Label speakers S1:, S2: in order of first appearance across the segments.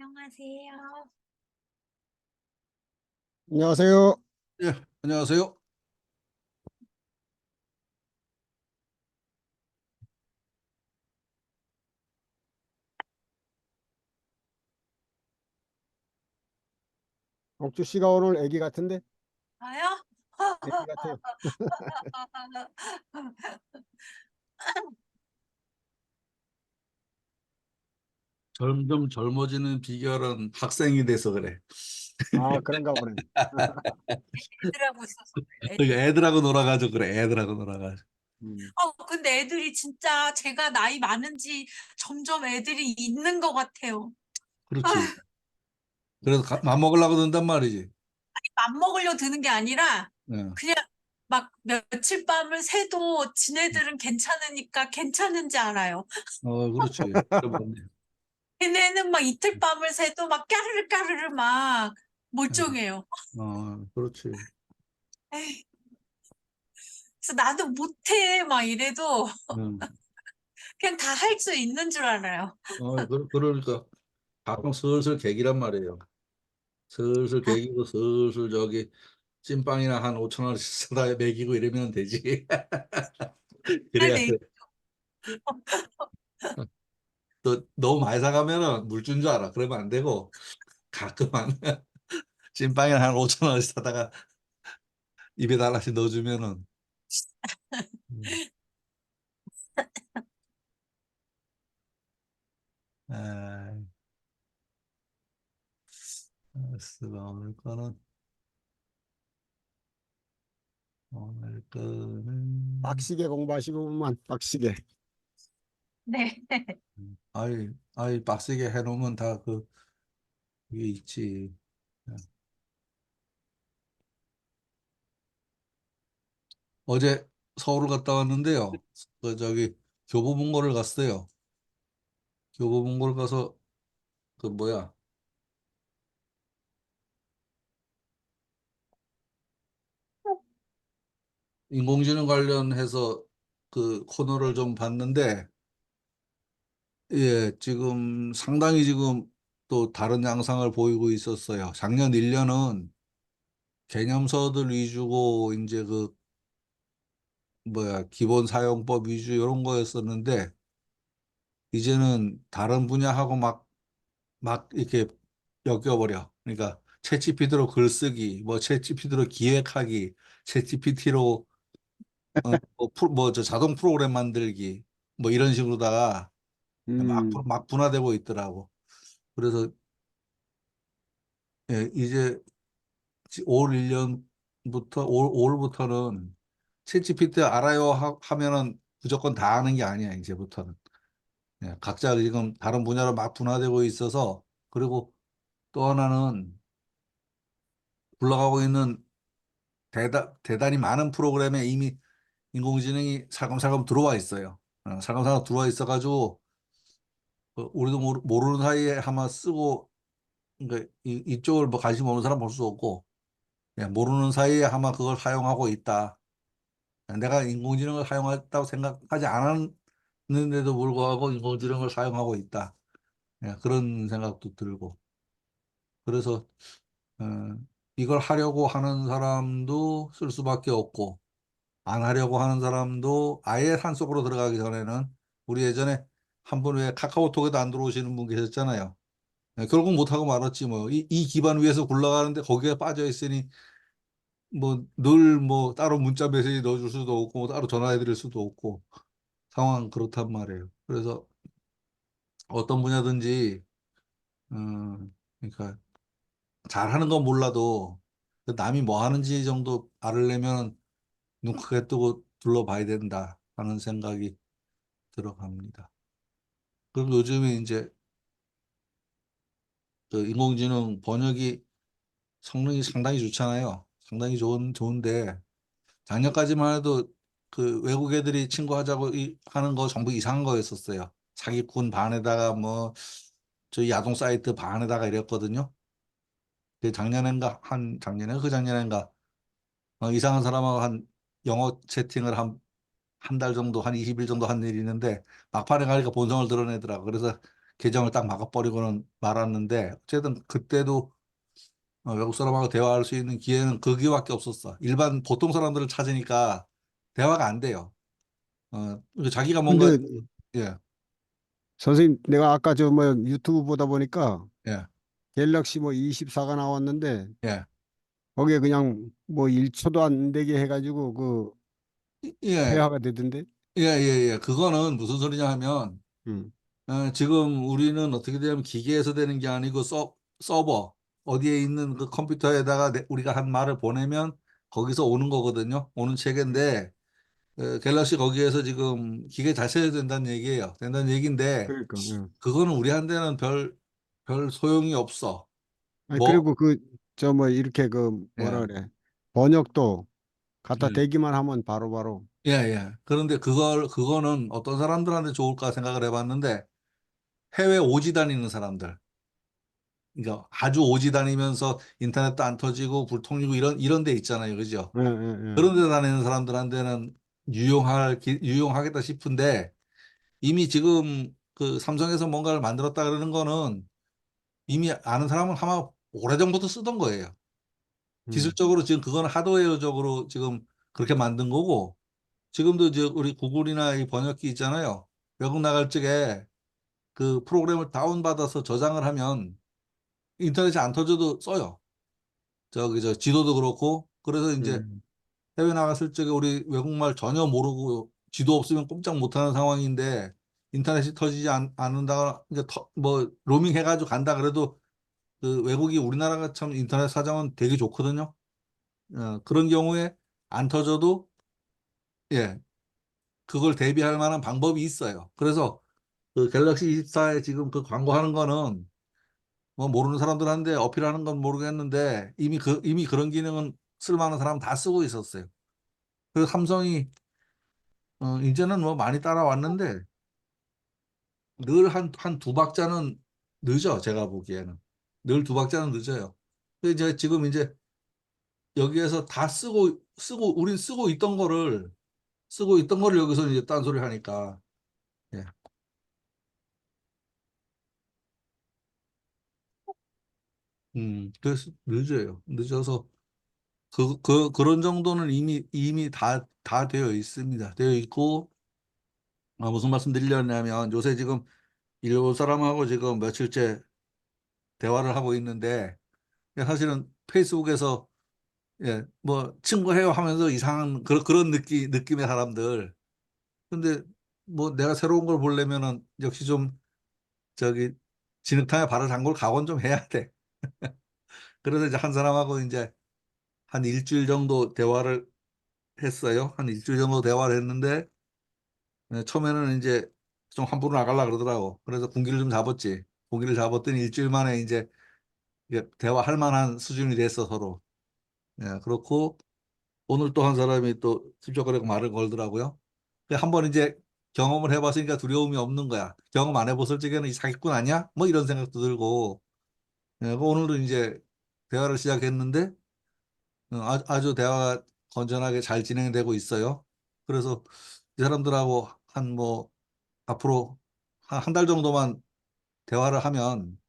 S1: 안녕하세요.
S2: 안녕하세요.
S3: 예, 안녕하세요.
S2: 옥주 씨가 오늘 애기 같은데?
S1: 저요?
S2: 애기 같아요.
S3: 점점 젊어지는 비결은 학생이 돼서 그래.
S2: 아, 그런가 보네.
S1: 애들하고 있어서 그래,
S3: 그러니까
S1: 애들.
S3: 애들하고 놀아가지고 그래. 애들하고 놀아가지고.
S2: 음.
S1: 근데 애들이 진짜 제가 나이 많은지 점점 애들이 있는 것 같아요.
S3: 그렇지.
S1: 아휴,
S3: 그래서 맘먹으려고 든단 말이지.
S1: 맘먹으려 드는 게 아니라
S3: 예.
S1: 그냥 막 며칠 밤을 새도 지네들은 괜찮으니까 괜찮은지 알아요.
S3: 그렇지. 그러면
S1: 걔네는 막 이틀 밤을 새도 막 까르르 까르르 막 멀쩡해요.
S3: 그렇지.
S1: 에이, 그래서 나도 못해 막 이래도
S3: 음.
S1: 그냥 다 할 수 있는 줄 알아요.
S3: 그러니까 가끔 슬슬 계기란 말이에요. 슬슬 계기고 슬슬 저기 찐빵이나 한 5천 원씩 사다 먹이고 이러면 되지.
S1: 아,
S3: 그래야
S1: 네.
S3: 돼. 또 너무 많이 사가면은 물준 줄 알아. 그러면 안 되고 가끔 한 찐빵에 한 5천 원씩 사다가 입에다 하나씩 넣어주면은 음. 아, 알았어. 오늘 거는
S2: 빡시게 공부하시고만 빡시게.
S1: 네.
S3: 아이 빡세게 해놓으면 다 그게 있지. 어제 서울 갔다 왔는데요. 저기 교보문고를 갔어요. 교보문고를 가서 그 뭐야 인공지능 관련해서 그 코너를 좀 봤는데 예, 지금 상당히 지금 또 다른 양상을 보이고 있었어요. 작년 1년은 개념서들 위주고 이제 그 뭐야 기본 사용법 위주 이런 거였었는데 이제는 다른 분야하고 막 이렇게 엮여버려. 그러니까 챗GPT로 글쓰기, 뭐 챗GPT로 기획하기, 챗GPT로 뭐저 자동 프로그램 만들기 뭐 이런 식으로다가
S2: 음,
S3: 막 분화되고 있더라고. 그래서 예, 이제 올 1년부터 올부터는 챗GPT 알아요 하면은 무조건 다 아는 게 아니야 이제부터는. 예, 각자 지금 다른 분야로 막 분화되고 있어서 그리고 또 하나는 굴러가고 있는 대단히 많은 프로그램에 이미 인공지능이 살금살금 들어와 있어요. 살금살금 들어와 있어가지고 우리도 모르는 사이에 아마 쓰고 그러니까 이쪽을 뭐 관심 없는 사람 볼 수 없고 그냥 모르는 사이에 아마 그걸 사용하고 있다. 내가 인공지능을 사용했다고 생각하지 않았는데도 불구하고 인공지능을 사용하고 있다. 그런 생각도 들고. 그래서 어, 이걸 하려고 하는 사람도 쓸 수밖에 없고 안 하려고 하는 사람도 아예 산속으로 들어가기 전에는 우리 예전에 한 분 왜 카카오톡에도 안 들어오시는 분 계셨잖아요. 결국 못하고 말았지 뭐. 이 기반 위에서 굴러가는데 거기에 빠져 있으니 뭐 늘 뭐 따로 문자 메시지 넣어줄 수도 없고 뭐 따로 전화해 드릴 수도 없고 상황 그렇단 말이에요. 그래서 어떤 분야든지 그러니까 잘하는 건 몰라도 그 남이 뭐 하는지 정도 알으려면 눈 크게 뜨고 둘러봐야 된다 하는 생각이 들어갑니다. 그리고 요즘에 이제 그 인공지능 번역이 성능이 상당히 좋잖아요. 상당히 좋은데 작년까지만 해도 그 외국 애들이 친구하자고 하는 거 전부 이상한 거였었어요. 사기꾼 반에다가 뭐 저희 야동 사이트 반에다가 이랬거든요. 작년에 그 작년인가 이상한 사람하고 한 영어 채팅을 한 달 정도 한 20일 정도 한 일이 있는데 막판에 가니까 본성을 드러내더라고. 그래서 계정을 딱 막아버리고는 말았는데 어쨌든 그때도 외국 사람하고 대화할 수 있는 기회는 거기밖에 없었어. 일반 보통 사람들을 찾으니까 대화가 안 돼요. 그러니까 자기가 뭔가
S2: 근데
S3: 예,
S2: 선생님, 내가 아까 저 뭐 유튜브 보다 보니까
S3: 예,
S2: 갤럭시 뭐 24가 나왔는데
S3: 예,
S2: 거기에 그냥 뭐 1초도 안 되게 해가지고 그
S3: 예,
S2: 회화가 되던데.
S3: 예, 예, 예. 그거는 무슨 소리냐 하면
S2: 음,
S3: 지금 우리는 어떻게 되면 기계에서 되는 게 아니고 서버 어디에 있는 그 컴퓨터에다가 우리가 한 말을 보내면 거기서 오는 거거든요. 오는 체계인데 갤럭시 거기에서 지금 기계 자체에 된다는 얘기예요. 된다는 얘기인데
S2: 그러니까.
S3: 그거는 우리한테는 별 소용이 없어.
S2: 아니
S3: 뭐,
S2: 그리고 그 저 뭐 이렇게 그 뭐라
S3: 예,
S2: 그래, 번역도 갖다
S3: 예,
S2: 대기만 하면 바로바로.
S3: 예, 예. 그런데 그거는 어떤 사람들한테 좋을까 생각을 해봤는데 해외 오지 다니는 사람들. 그러니까 아주 오지 다니면서 인터넷도 안 터지고 불통이고 이런 데 있잖아요. 그죠?
S2: 예, 예, 예.
S3: 그런 데 다니는 사람들한테는 유용하겠다 싶은데 이미 지금 그 삼성에서 뭔가를 만들었다 그러는 거는 이미 아는 사람은 아마 오래전부터 쓰던 거예요.
S2: 음,
S3: 기술적으로 지금 그거는 하드웨어적으로 지금 그렇게 만든 거고 지금도 이제 우리 구글이나 이 번역기 있잖아요. 외국 나갈 적에 그 프로그램을 다운받아서 저장을 하면 인터넷이 안 터져도 써요. 저기 저 지도도 그렇고 그래서 이제
S2: 음,
S3: 해외 나갔을 적에 우리 외국말 전혀 모르고 지도 없으면 꼼짝 못하는 상황인데 인터넷이 터지지 않는다거나 이제 뭐 로밍 해가지고 간다 그래도 그 외국이 우리나라가 참 인터넷 사정은 되게 좋거든요. 그런 경우에 안 터져도 예 그걸 대비할 만한 방법이 있어요. 그래서 그 갤럭시 24에 지금 그 광고하는 거는 뭐 모르는 사람들한테 어필하는 건 모르겠는데 이미 그런 기능은 쓸만한 사람 다 쓰고 있었어요. 그래서 삼성이 이제는 뭐 많이 따라왔는데 늘 한 두 박자는 늦어 제가 보기에는 늘 두 박자는 늦어요. 근데 이제 지금 이제 여기에서 다 쓰고 우린 쓰고 있던 거를 여기서 이제 딴소리 하니까 예. 그래서 늦어요. 늦어서 그런 정도는 이미 다 되어 있습니다. 되어 있고 무슨 말씀 드리려냐면 요새 지금 일본 사람하고 지금 며칠째 대화를 하고 있는데 사실은 페이스북에서 예, 뭐 친구해요 하면서 이상한 그런 느낌의 사람들. 근데 뭐 내가 새로운 걸 보려면은 역시 좀 저기 진흙탕에 발을 담글 각오는 좀 해야 돼. 그래서 이제 한 사람하고 이제 한 일주일 정도 대화를 했어요. 한 일주일 정도 대화를 했는데 처음에는 이제 좀 함부로 나가려 그러더라고. 그래서 군기를 좀 잡았지. 군기를 잡았더니 일주일 만에 이제 이게 대화할 만한 수준이 됐어 서로. 예, 그렇고 오늘 또 한 사람이 또 찝쩍거리고 말을 걸더라고요. 한번 이제 경험을 해봤으니까 두려움이 없는 거야. 경험 안 해봤을 적에는 이 사기꾼 아니야? 뭐 이런 생각도 들고. 예, 오늘은 이제 대화를 시작했는데 아주 대화가 건전하게 잘 진행되고 있어요. 그래서 이 사람들하고 한 뭐 앞으로 한 달 정도만 대화를 하면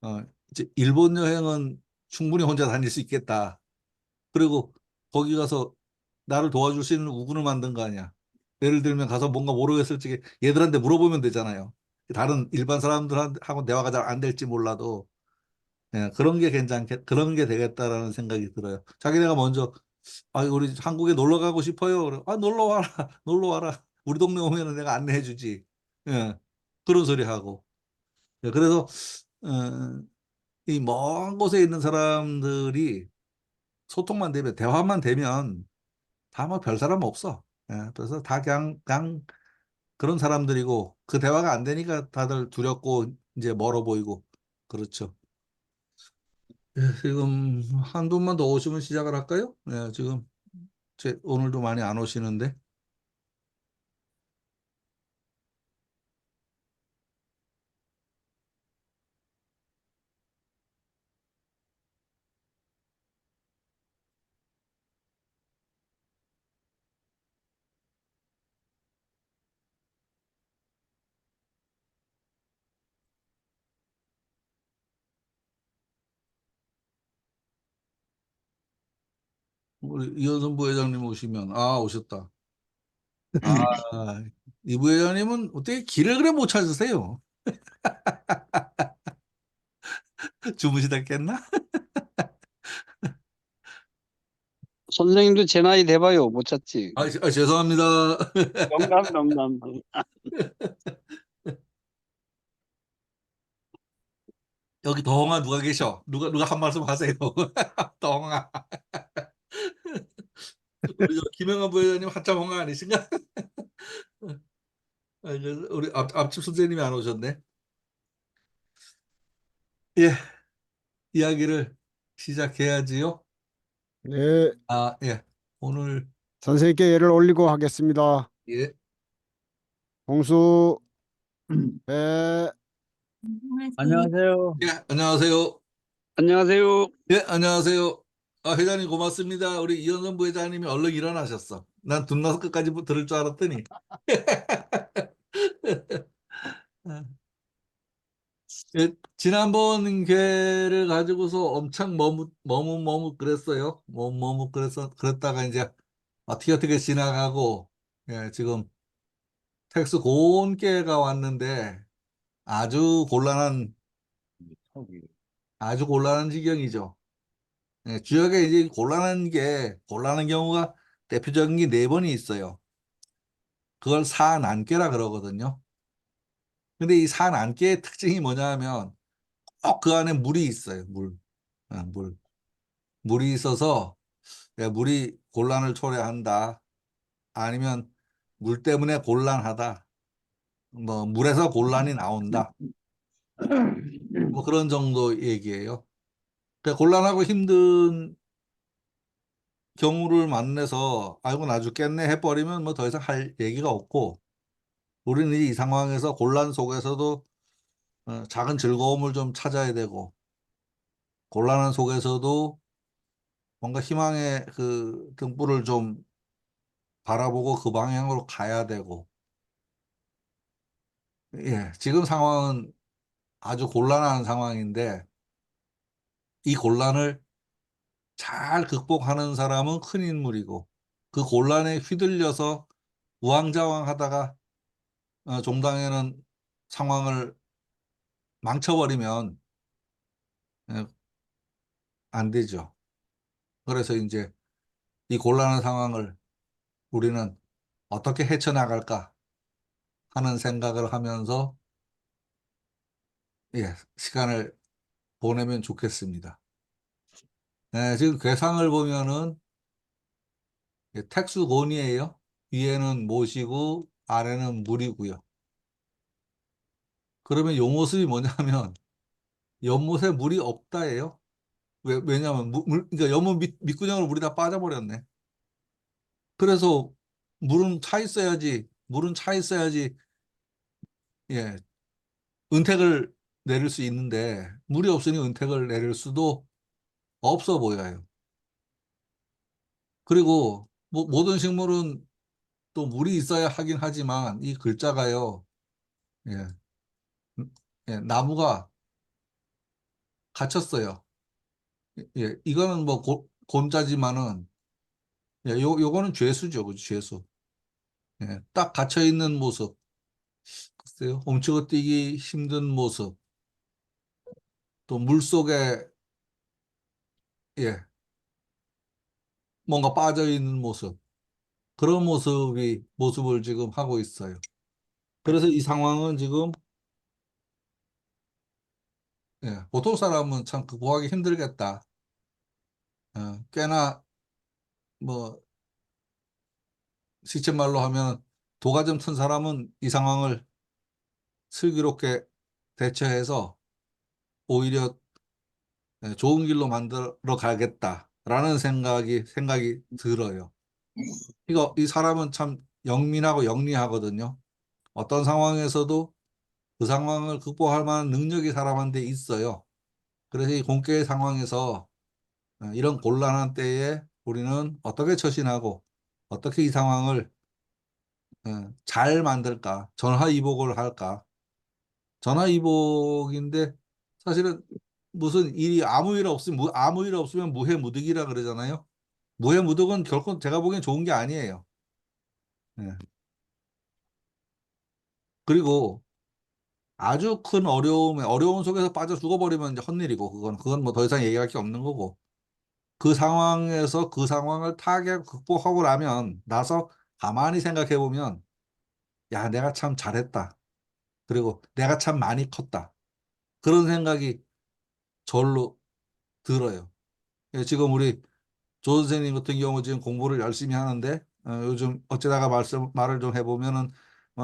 S3: 어, 이제 일본 여행은 충분히 혼자 다닐 수 있겠다. 그리고 거기 가서 나를 도와줄 수 있는 우군을 만든 거 아니야. 예를 들면 가서 뭔가 모르겠을 적에 얘들한테 물어보면 되잖아요. 다른 일반 사람들하고 대화가 잘 안 될지 몰라도 예, 그런 게 되겠다라는 생각이 들어요. 자기네가 먼저 우리 한국에 놀러 가고 싶어요. 그래. 놀러 와라. 놀러 와라. 우리 동네 오면은 내가 안내해 주지. 예. 그런 소리 하고. 예, 그래서 어, 이 먼 곳에 있는 사람들이 소통만 되면 대화만 되면 다 뭐 별 사람 없어. 예, 그래서 다 그냥 그런 사람들이고 그 대화가 안 되니까 다들 두렵고 이제 멀어 보이고 그렇죠. 예, 지금 한 분만 더 오시면 시작을 할까요? 예, 지금 오늘도 많이 안 오시는데. 우리 이현선 부회장님 오시면, 오셨다. 아, 이 부회장님은 어떻게 길을 그래 못 찾으세요? 주무시다 깼나?
S4: 선생님도 제 나이 돼봐요. 못 찾지.
S3: 죄송합니다.
S4: 농담, 농담.
S3: 여기 더홍아 누가 계셔? 누가 한 말씀 하세요. 더홍아. 우리 김영환 부회장님 한참 홍아 아니신가? 우리 앞집 선생님이 안 오셨네. 예, 이야기를 시작해야지요.
S2: 네,
S3: 예. 오늘,
S2: 선생님께 예를 올리고 하겠습니다.
S3: 예,
S2: 홍수, 배,
S4: 안녕하세요.
S3: 예, 안녕하세요.
S4: 안녕하세요.
S3: 예, 안녕하세요. 회장님 고맙습니다. 우리 이현선 부회장님이 얼른 일어나셨어. 난 둔나서 끝까지 들을 줄 알았더니. 예, 지난번 기회를 가지고서 엄청 머뭇 그랬어요. 그랬다가 이제 어떻게 지나가고, 예, 지금 텍스 고온기회가 왔는데 아주 곤란한 지경이죠. 예, 주역에 이제 곤란한 경우가 대표적인 게 네 번이 있어요. 그걸 사난개라 그러거든요. 근데 이 사난개의 특징이 뭐냐 하면 꼭 그 안에 물이 있어요. 물. 물이 있어서, 물이 곤란을 초래한다. 아니면 물 때문에 곤란하다. 뭐 물에서 곤란이 나온다. 뭐 그런 정도 얘기예요. 그러니까 곤란하고 힘든 경우를 만나서 아이고 나 죽겠네 해버리면 뭐 더 이상 할 얘기가 없고, 우리는 이 상황에서 곤란 속에서도 작은 즐거움을 좀 찾아야 되고, 곤란한 속에서도 뭔가 희망의 그 등불을 좀 바라보고 그 방향으로 가야 되고. 예, 지금 상황은 아주 곤란한 상황인데 이 곤란을 잘 극복하는 사람은 큰 인물이고, 그 곤란에 휘둘려서 우왕좌왕하다가 종당에는 상황을 망쳐버리면 예, 안 되죠. 그래서 이제 이 곤란한 상황을 우리는 어떻게 헤쳐나갈까 하는 생각을 하면서, 시간을 보내면 좋겠습니다. 지금 괴상을 보면은 택수곤이에요. 위에는 못이고 아래는 물이고요. 그러면 요 모습이 뭐냐면 연못에 물이 없다예요. 왜냐하면 그러니까 연못 밑구녕으로 물이 다 빠져버렸네. 그래서 물은 차 있어야지, 예, 은택을 내릴 수 있는데 물이 없으니 은택을 내릴 수도 없어 보여요. 그리고 뭐 모든 식물은 또 물이 있어야 하긴 하지만 이 글자가요, 예, 나무가 갇혔어요. 이거는 뭐 곤자지만은, 요거는 죄수죠, 그 죄수. 딱 갇혀 있는 모습, 글쎄요, 훔치고 뛰기 힘든 모습, 또 물 속에, 예, 뭔가 빠져 있는 모습, 그런 모습을 지금 하고 있어요. 그래서 이 상황은 지금, 보통 사람은 참 극복하기 힘들겠다. 꽤나 뭐 시쳇말로 하면 도가 좀 튼 사람은 이 상황을 슬기롭게 대처해서 오히려 좋은 길로 만들어 가겠다라는 생각이 들어요. 이 사람은 참 영민하고 영리하거든요. 어떤 상황에서도 그 상황을 극복할 만한 능력이 사람한테 있어요. 그래서 이 공개의 상황에서 이런 곤란한 때에 우리는 어떻게 처신하고 어떻게 이 상황을 잘 만들까, 전화위복을 할까. 전화위복인데 사실은 무슨 일이 아무 일 없으면 무해무득이라 그러잖아요. 무해무득은 결코 제가 보기엔 좋은 게 아니에요. 예. 그리고 아주 큰 어려운 속에서 빠져 죽어버리면 이제 헛일이고, 그건 뭐 더 이상 얘기할 게 없는 거고, 그 상황에서 그 상황을 극복하고 나서 가만히 생각해 보면, 야, 내가 참 잘했다. 그리고 내가 참 많이 컸다. 그런 생각이 절로 들어요. 예, 지금 우리 조 선생님 같은 경우 지금 공부를 열심히 하는데, 요즘 어쩌다가 말을 좀 해보면은,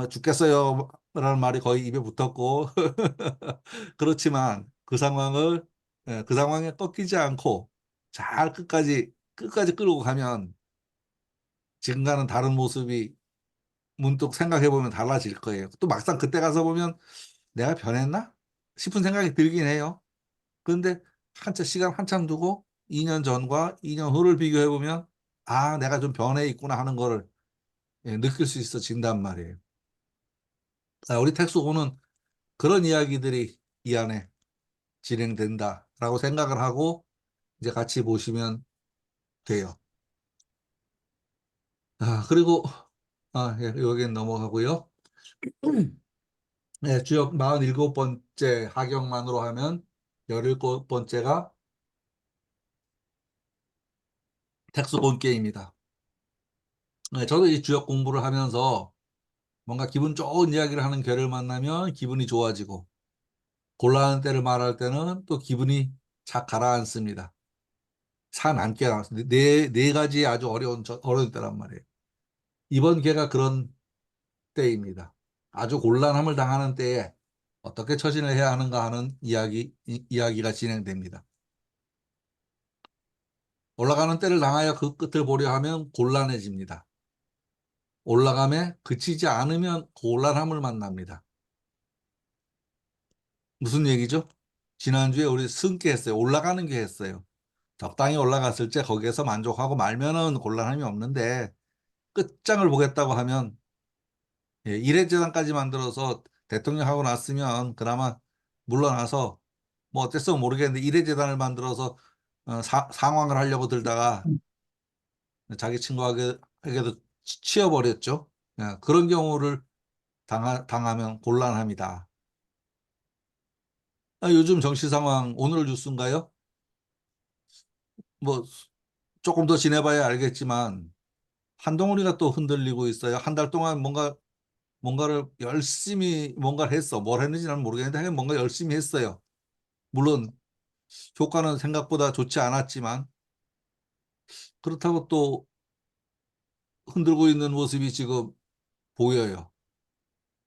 S3: 죽겠어요 라는 말이 거의 입에 붙었고, 그렇지만 그 상황에 꺾이지 않고 잘 끝까지 끌고 가면 지금과는 다른 모습이 문득 생각해보면 달라질 거예요. 또 막상 그때 가서 보면 내가 변했나 싶은 생각이 들긴 해요. 그런데 시간 한참 두고 2년 전과 2년 후를 비교해 보면, 아, 내가 좀 변해 있구나 하는 거를, 예, 느낄 수 있어진단 말이에요. 우리 텍스고는 그런 이야기들이 이 안에 진행된다라고 생각을 하고 이제 같이 보시면 돼요. 그리고 예, 여기는 넘어가고요. 네, 주역 47번째 하경만으로 하면 17번째가 텍스곤 게임입니다. 네, 저도 이 주역 공부를 하면서 뭔가 기분 좋은 이야기를 하는 괴를 만나면 기분이 좋아지고, 곤란한 때를 말할 때는 또 기분이 착 가라앉습니다. 살안게 나왔습니다. 네 가지 아주 어려운 때란 말이에요. 이번 괴가 그런 때입니다. 아주 곤란함을 당하는 때에 어떻게 처신을 해야 하는가 하는 이야기가 진행됩니다. 올라가는 때를 당하여 그 끝을 보려 하면 곤란해집니다. 올라감에 그치지 않으면 곤란함을 만납니다. 무슨 얘기죠? 지난주에 우리 승계 했어요. 올라가는 게 했어요. 적당히 올라갔을 때 거기에서 만족하고 말면은 곤란함이 없는데, 끝장을 보겠다고 하면, 예, 이례재단까지 만들어서 대통령 하고 났으면 그나마 물러나서 뭐 어땠어 모르겠는데, 이례재단을 만들어서 상황을 하려고 들다가 자기 친구에게도 치여버렸죠. 예, 그런 경우를 당하면 곤란합니다. 요즘 정치 상황 오늘 뉴스인가요? 뭐 조금 더 지내봐야 알겠지만 한동훈이가 또 흔들리고 있어요. 한 달 동안 뭔가를 열심히 뭔가를 했어. 뭘 했는지는 모르겠는데 하여간 뭔가 열심히 했어요. 물론 효과는 생각보다 좋지 않았지만, 그렇다고 또 흔들고 있는 모습이 지금 보여요.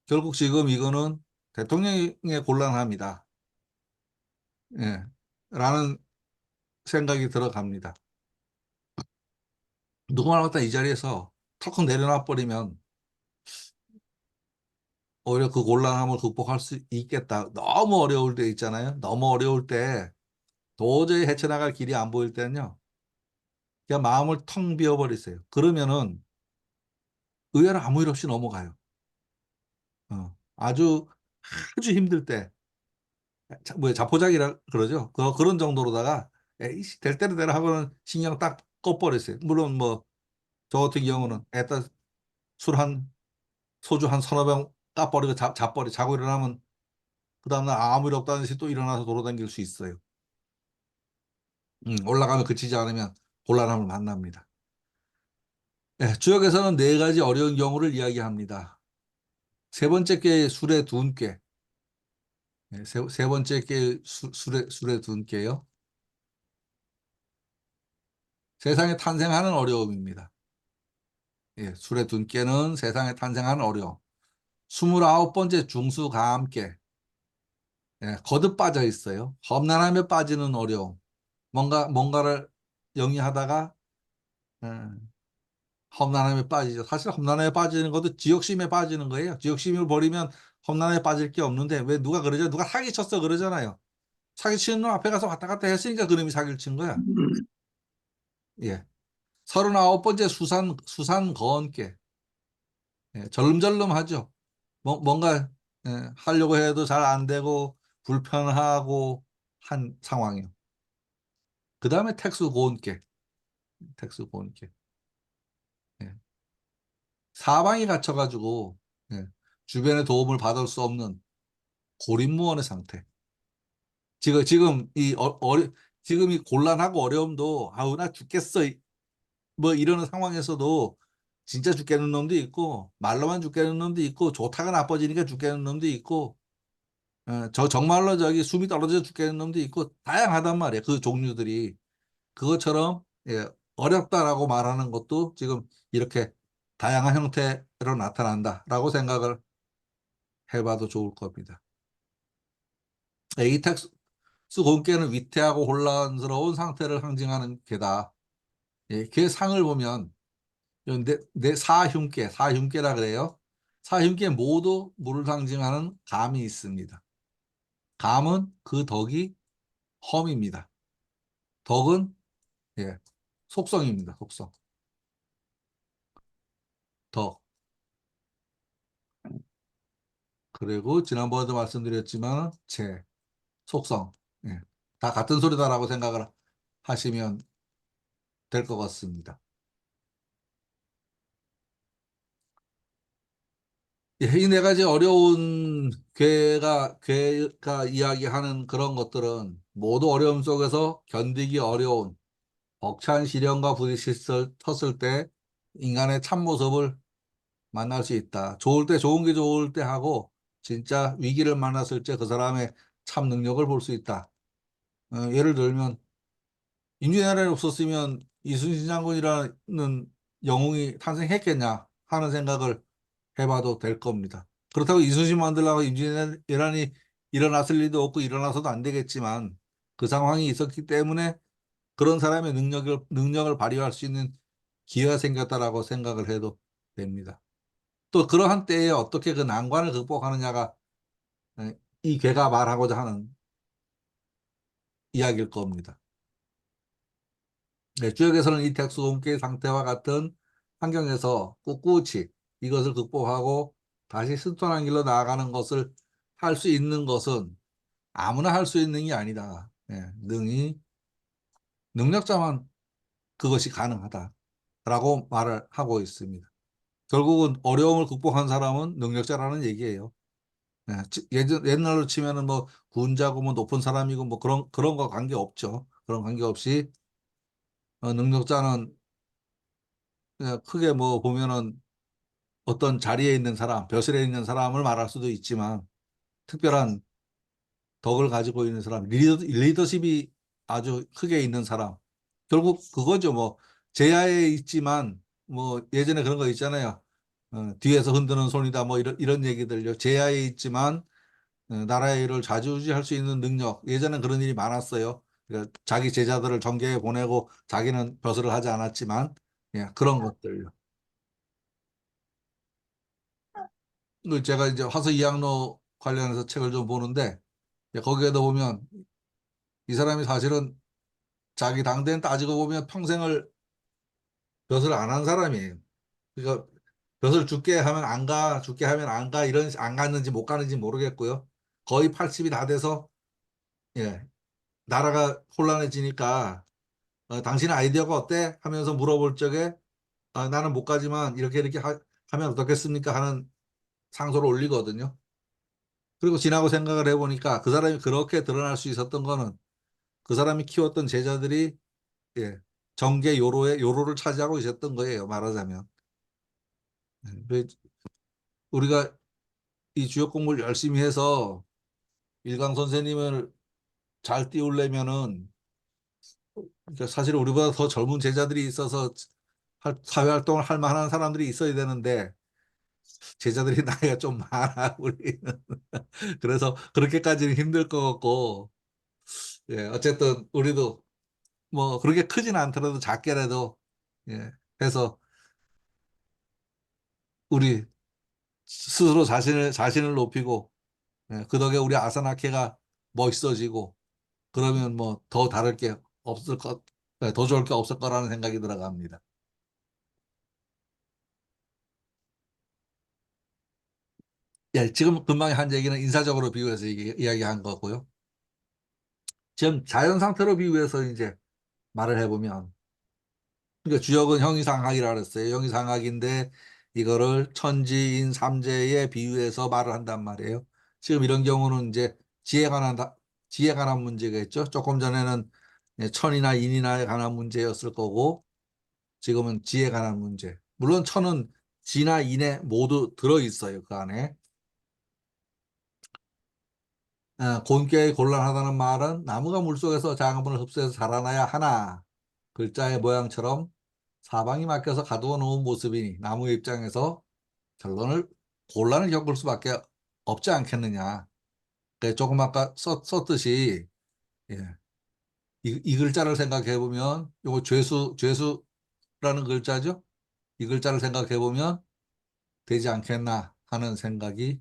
S3: 결국 지금 이거는 대통령의 곤란합니다. 예, 라는 생각이 들어갑니다. 누구나 갖다 이 자리에서 턱 내려놔 버리면 오히려 그 곤란함을 극복할 수 있겠다. 너무 어려울 때 있잖아요. 너무 어려울 때 도저히 헤쳐나갈 길이 안 보일 때는요, 그냥 마음을 텅 비워버리세요. 그러면은 의외로 아무 일 없이 넘어가요. 아주 아주 힘들 때, 자포자기라 그러죠. 그런 정도로다가 에이씨 될 대로 되라 하고는 신경 딱 꺼버렸어요. 물론 뭐 저 같은 경우는 애따 소주 한 서너 병 까버리고 자고 일어나면 그 다음날 아무 일 없다는 듯이 또 일어나서 돌아다닐 수 있어요. 올라가면 그치지 않으면 곤란함을 만납니다. 네, 주역에서는 네 가지 어려운 경우를 이야기합니다. 세 번째 게 술의 둔께. 네, 세 번째 게 술의 둔께요. 세상에 탄생하는 어려움입니다. 예, 술의 둔께는 세상에 탄생하는 어려움. 29번째 중수가 함께. 예, 거듭 빠져 있어요. 험난함에 빠지는 어려움. 뭔가를 영위하다가 험난함에 빠지죠. 사실 험난함에 빠지는 것도 지욕심에 빠지는 거예요. 지욕심을 버리면 험난함에 빠질 게 없는데, 왜 누가 그러죠? 누가 사기쳤어 그러잖아요. 사기치는 놈 앞에 가서 왔다 갔다 했으니까 그놈이 사기를 친 거야. 예. 39번째 수산 거언께. 예, 절름절름하죠. 뭔가 하려고 해도 잘 안 되고 불편하고 한 상황이요. 그 다음에 택수 고언께. 텍스 보니까. 예. 사방이 갇혀가지고 예. 주변의 도움을 받을 수 없는 고립무원의 상태. 지금 지금 이 곤란하고 어려움도 아우 나 죽겠어 뭐 이러는 상황에서도 진짜 죽겠는 놈도 있고 말로만 죽겠는 놈도 있고 좋다가 나빠지니까 죽겠는 놈도 있고 저 정말로 저기 숨이 떨어져 죽겠는 놈도 있고 다양하단 말이에요. 그 종류들이 그것처럼 예, 어렵다라고 말하는 것도 지금 이렇게 다양한 형태로 나타난다라고 생각을 해봐도 좋을 겁니다. 에이텍스 공께는 위태하고 혼란스러운 상태를 상징하는 괴다. 예, 그 상을 보면 내 사흉계라 그래요. 사흉계 모두 물을 상징하는 감이 있습니다. 감은 그 덕이 험입니다. 덕은 예, 속성입니다. 속성. 덕. 그리고 지난번에도 말씀드렸지만 속성. 예, 다 같은 소리다라고 생각을 하시면 될 것 같습니다. 예, 이 네 가지 어려운 괴가 이야기하는 그런 것들은 모두 어려움 속에서 견디기 어려운 벅찬 시련과 부딪혔을 때 인간의 참모습을 만날 수 있다. 좋을 때 좋은 게 좋을 때 하고 진짜 위기를 만났을 때 그 사람의 참 능력을 볼 수 있다. 예를 들면 임진왜란이 없었으면 이순신 장군이라는 영웅이 탄생했겠냐 하는 생각을 해봐도 될 겁니다. 그렇다고 이순신 만들려고 임진왜란이 일어났을 리도 없고 일어나서도 안 되겠지만 그 상황이 있었기 때문에 그런 사람의 능력을 발휘할 수 있는 기회가 생겼다라고 생각을 해도 됩니다. 또 그러한 때에 어떻게 그 난관을 극복하느냐가 이 괴가 말하고자 하는 이야기일 겁니다. 네, 주역에서는 이 텍스공기의 상태와 같은 환경에서 꿋꿋이 이것을 극복하고 다시 순탄한 길로 나아가는 것을 할 수 있는 것은 아무나 할 수 있는 게 아니다. 예, 능력자만 그것이 가능하다라고 말을 하고 있습니다. 결국은 어려움을 극복한 사람은 능력자라는 얘기예요. 예, 옛날로 치면은 뭐 군자고 뭐 높은 사람이고 뭐 그런 거 관계 없죠. 그런 관계 없이 능력자는 크게 뭐 보면은 어떤 자리에 있는 사람, 벼슬에 있는 사람을 말할 수도 있지만 특별한 덕을 가지고 있는 사람, 리더십이 아주 크게 있는 사람. 결국 그거죠. 뭐 제야에 있지만 뭐 예전에 그런 거 있잖아요. 뒤에서 흔드는 손이다 뭐 이런 얘기들요. 제야에 있지만 나라의 일을 좌지우지할 수 있는 능력. 예전엔 그런 일이 많았어요. 그러니까 자기 제자들을 전개에 보내고 자기는 벼슬을 하지 않았지만 예, 그런 것들요. 제가 이제 화서 이항로 관련해서 책을 좀 보는데 거기에도 보면 이 사람이 사실은 자기 당대는 따지고 보면 평생을 벼슬을 안 한 사람이에요. 그러니까 벼슬 죽게 하면 안 가, 죽게 하면 안 가, 안 갔는지 못 가는지 모르겠고요. 거의 80이 다 돼서 예, 나라가 혼란해지니까 당신의 아이디어가 어때? 하면서 물어볼 적에 나는 못 가지만 이렇게 하면 어떻겠습니까? 하는 상소를 올리거든요. 그리고 지나고 생각을 해보니까 그 사람이 그렇게 드러날 수 있었던 거는 그 사람이 키웠던 제자들이 예, 정계 요로를 차지하고 있었던 거예요. 말하자면. 그 우리가 이 주역 공부를 열심히 해서 일강 선생님을 잘 띄우려면은 그러니까 사실 우리보다 더 젊은 제자들이 있어서 사회 활동을 할 만한 사람들이 있어야 되는데 제자들이 나이가 좀 많아 우리는. 그래서 그렇게까지는 힘들 것 같고 예, 어쨌든 우리도 뭐 그렇게 크진 않더라도 작게라도 예, 해서 우리 스스로 자신을 높이고 예, 그 덕에 우리 아사나케가 멋있어지고 그러면 뭐 더 다를 게 없을 것, 더 좋을 게 없을 거라는 생각이 들어갑니다. 예, 지금 금방 한 얘기는 인사적으로 비유해서 이야기한 거고요. 지금 자연 상태로 비유해서 이제 말을 해보면 그러니까 주역은 형이상학이라 그랬어요. 형이상학인데 이거를 천지인 삼재에 비유해서 말을 한단 말이에요. 지금 이런 경우는 이제 지에 관한 문제겠죠. 조금 전에는 천이나 인이나에 관한 문제였을 거고 지금은 지에 관한 문제. 물론 천은 지나 인에 모두 들어 있어요. 그 안에. 곤괴에 곤란하다는 말은 나무가 물속에서 자양분을 흡수해서 자라나야 하나 글자의 모양처럼 사방이 막혀서 가두어 놓은 모습이니 나무의 입장에서 곤란을 겪을 수밖에 없지 않겠느냐. 조금 아까 썼듯이 예, 이 글자를 생각해 보면 요거 죄수라는 글자죠. 이 글자를 생각해 보면 되지 않겠나 하는 생각이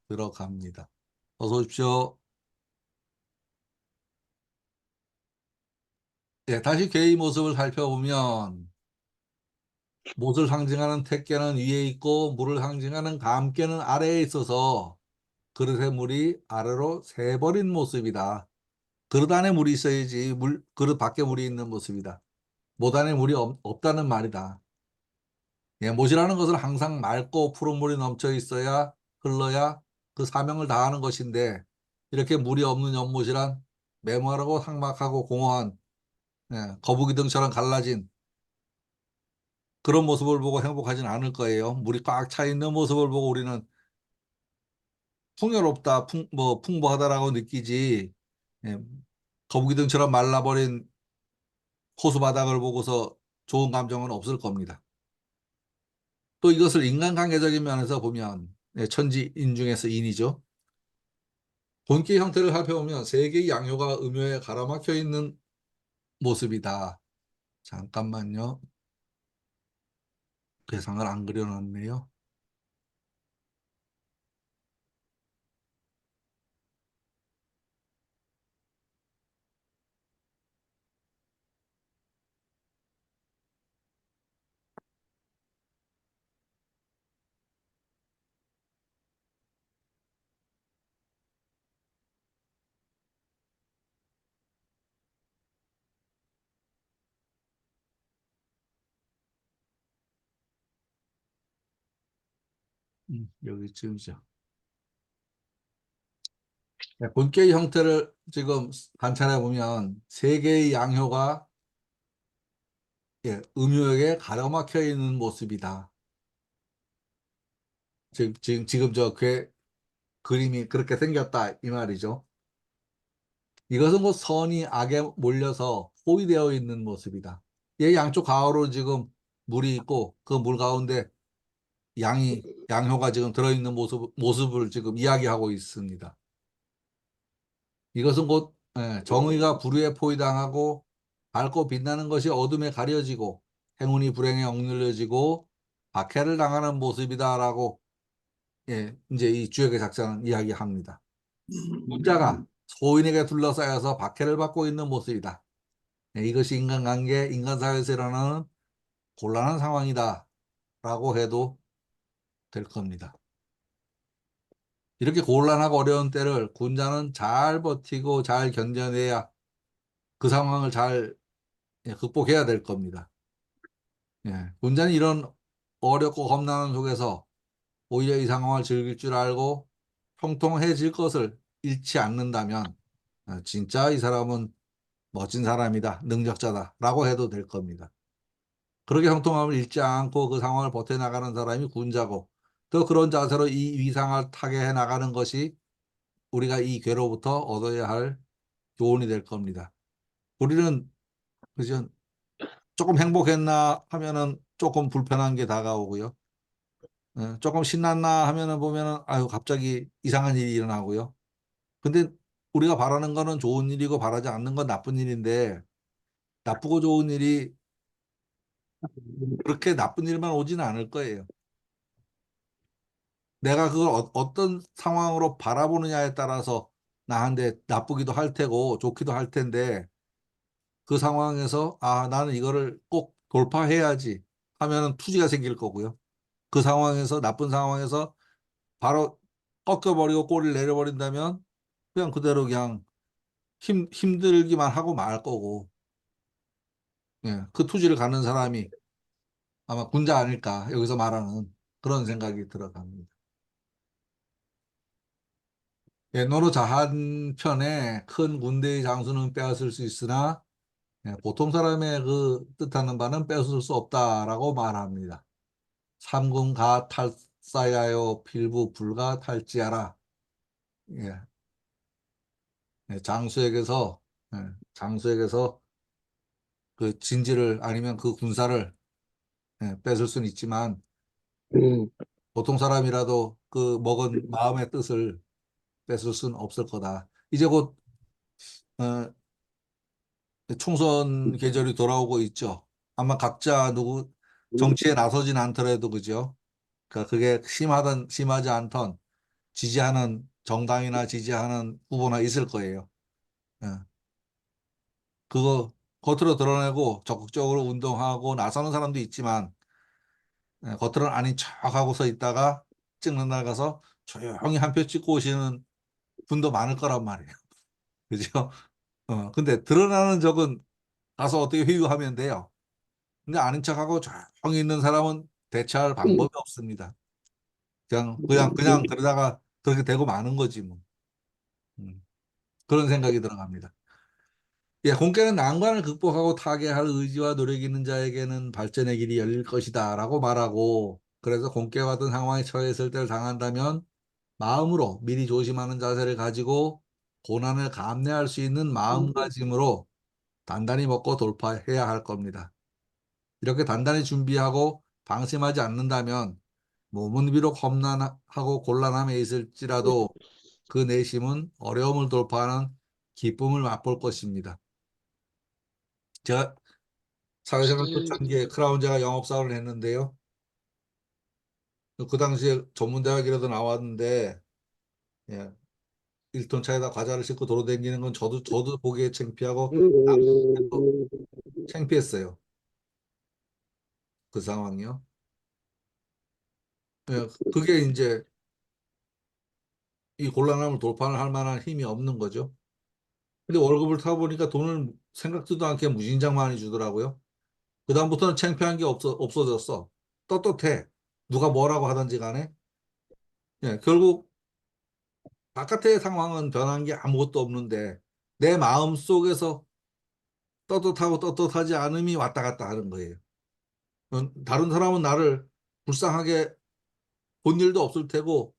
S3: 들어갑니다. 어서 오십시오. 예, 다시 개의 모습을 살펴보면 못을 상징하는 택개는 위에 있고 물을 상징하는 감개는 아래에 있어서 그릇에 물이 아래로 새버린 모습이다. 그릇 안에 물이 있어야지 그릇 밖에 물이 있는 모습이다. 못 안에 물이 없다는 말이다. 예, 못이라는 것은 항상 맑고 푸른 물이 넘쳐 있어야 흘러야 그 사명을 다하는 것인데 이렇게 물이 없는 연못이란 메마르고 삭막하고 공허한 거북이 등처럼 갈라진 그런 모습을 보고 행복하진 않을 거예요. 물이 꽉 차 있는 모습을 보고 우리는 풍요롭다, 풍부하다라고 느끼지. 예, 거북이 등처럼 말라버린 호수 바닥을 보고서 좋은 감정은 없을 겁니다. 또 이것을 인간관계적인 면에서 보면 천지인 중에서 인이죠. 본기 형태를 살펴보면 세 개의 양효가 음효에 가로막혀 있는 모습이다. 잠깐만요. 괴상을 안 그려놨네요. 여기쯤이죠. 본계의 형태를 지금 관찰해 보면 세 개의 양효가 음효에 가로막혀 있는 모습이다. 지금 그림이 그렇게 생겼다 이 말이죠. 이것은 곧 선이 악에 몰려서 포위되어 있는 모습이다. 얘 양쪽 가로로 지금 물이 있고 그 물 가운데 양효가 지금 들어있는 모습을 지금 이야기하고 있습니다. 이것은 곧 정의가 불의에 포위당하고 밝고 빛나는 것이 어둠에 가려지고 행운이 불행에 억눌려지고 박해를 당하는 모습이다라고 이제 이 주역의 작자는 이야기합니다. 문자가 소인에게 둘러싸여서 박해를 받고 있는 모습이다. 이것이 인간관계, 인간사회에서 일어나는 곤란한 상황이다 라고 해도 될 겁니다. 이렇게 곤란하고 어려운 때를 군자는 잘 버티고 잘 견뎌내야 그 상황을 잘 극복해야 될 겁니다. 군자는 이런 어렵고 험난한 속에서 오히려 이 상황을 즐길 줄 알고 평통해질 것을 잃지 않는다면 진짜 이 사람은 멋진 사람이다, 능력자다 라고 해도 될 겁니다. 그렇게 형통함을 잃지 않고 그 상황을 버텨나가는 사람이 군자고 또 그런 자세로 이 위상을 타게 해나가는 것이 우리가 이 괴로부터 얻어야 할 교훈이 될 겁니다. 우리는 그죠? 조금 행복했나 하면은 조금 불편한 게 다가오고요. 조금 신났나 하면은 보면은 아유 갑자기 이상한 일이 일어나고요. 근데 우리가 바라는 거는 좋은 일이고 바라지 않는 건 나쁜 일인데 나쁘고 좋은 일이 그렇게 나쁜 일만 오지는 않을 거예요. 내가 그걸 어떤 상황으로 바라보느냐에 따라서 나한테 나쁘기도 할 테고 좋기도 할 텐데 그 상황에서 나는 이거를 꼭 돌파해야지 하면은 투지가 생길 거고요. 그 상황에서 나쁜 상황에서 바로 꺾여버리고 꼬리를 내려버린다면 그냥 그대로 그냥 힘들기만 하고 말 거고 그 투지를 갖는 사람이 아마 군자 아닐까 여기서 말하는 그런 생각이 들어갑니다. 예, 노노 자한 편에 큰 군대의 장수는 빼앗을 수 있으나 예, 보통 사람의 그 뜻하는 바는 빼앗을 수 없다라고 말합니다. 삼군 가 탈사야요 필부 불가 탈지하라. 예, 예, 장수에게서 그 진지를 아니면 그 군사를 예, 뺏을 수는 있지만
S4: 음,
S3: 보통 사람이라도 그 먹은 마음의 뜻을 뺏을 수는 없을 거다. 이제 곧 어, 총선 계절이 돌아오고 있죠. 아마 각자 누구 정치에 나서진 않더라도 그죠. 그러니까 그게 심하지 않던 지지하는 정당이나 지지하는 후보나 있을 거예요. 예. 그거 겉으로 드러내고 적극적으로 운동하고 나서는 사람도 있지만 예, 겉으로는 아닌 척하고 서 있다가 찍는 날 가서 조용히 한 표 찍고 오시는 분도 많을 거란 말이에요. 그죠? 근데 드러나는 적은 가서 어떻게 회유하면 돼요. 근데 아닌 척하고 조용히 있는 사람은 대처할 방법이 없습니다. 그냥 그러다가 그렇게 되고 마는 거지 뭐. 음, 그런 생각이 들어갑니다. 예, 공께는 난관을 극복하고 타개할 의지와 노력이 있는 자에게는 발전의 길이 열릴 것이다라고 말하고 그래서 공께와 같은 상황에 처했을 때를 당한다면 마음으로 미리 조심하는 자세를 가지고 고난을 감내할 수 있는 마음가짐으로 단단히 먹고 돌파해야 할 겁니다. 이렇게 단단히 준비하고 방심하지 않는다면 몸은 비록 험난하고 곤란함에 있을지라도 그 내심은 어려움을 돌파하는 기쁨을 맛볼 것입니다. 제가 사회생활 초창기에 크라운제가 영업사원을 했는데요. 그 당시에 전문대학이라도 나왔는데 예, 1톤 차에다 과자를 싣고 도로 다니는 건 저도 보기에 창피하고 남도 창피했어요. 그 상황이요. 예, 그게 이제 이 곤란함을 돌파할 만한 힘이 없는 거죠. 근데 월급을 타보니까 돈을 생각지도 않게 무진장 많이 주더라고요. 그다음부터는 창피한 게 없어졌어. 떳떳해. 누가 뭐라고 하든지 간에. 예, 결국 바깥의 상황은 변한 게 아무것도 없는데 내 마음 속에서 떳떳하고 떳떳하지 않음이 왔다 갔다 하는 거예요. 다른 사람은 나를 불쌍하게 본 일도 없을 테고,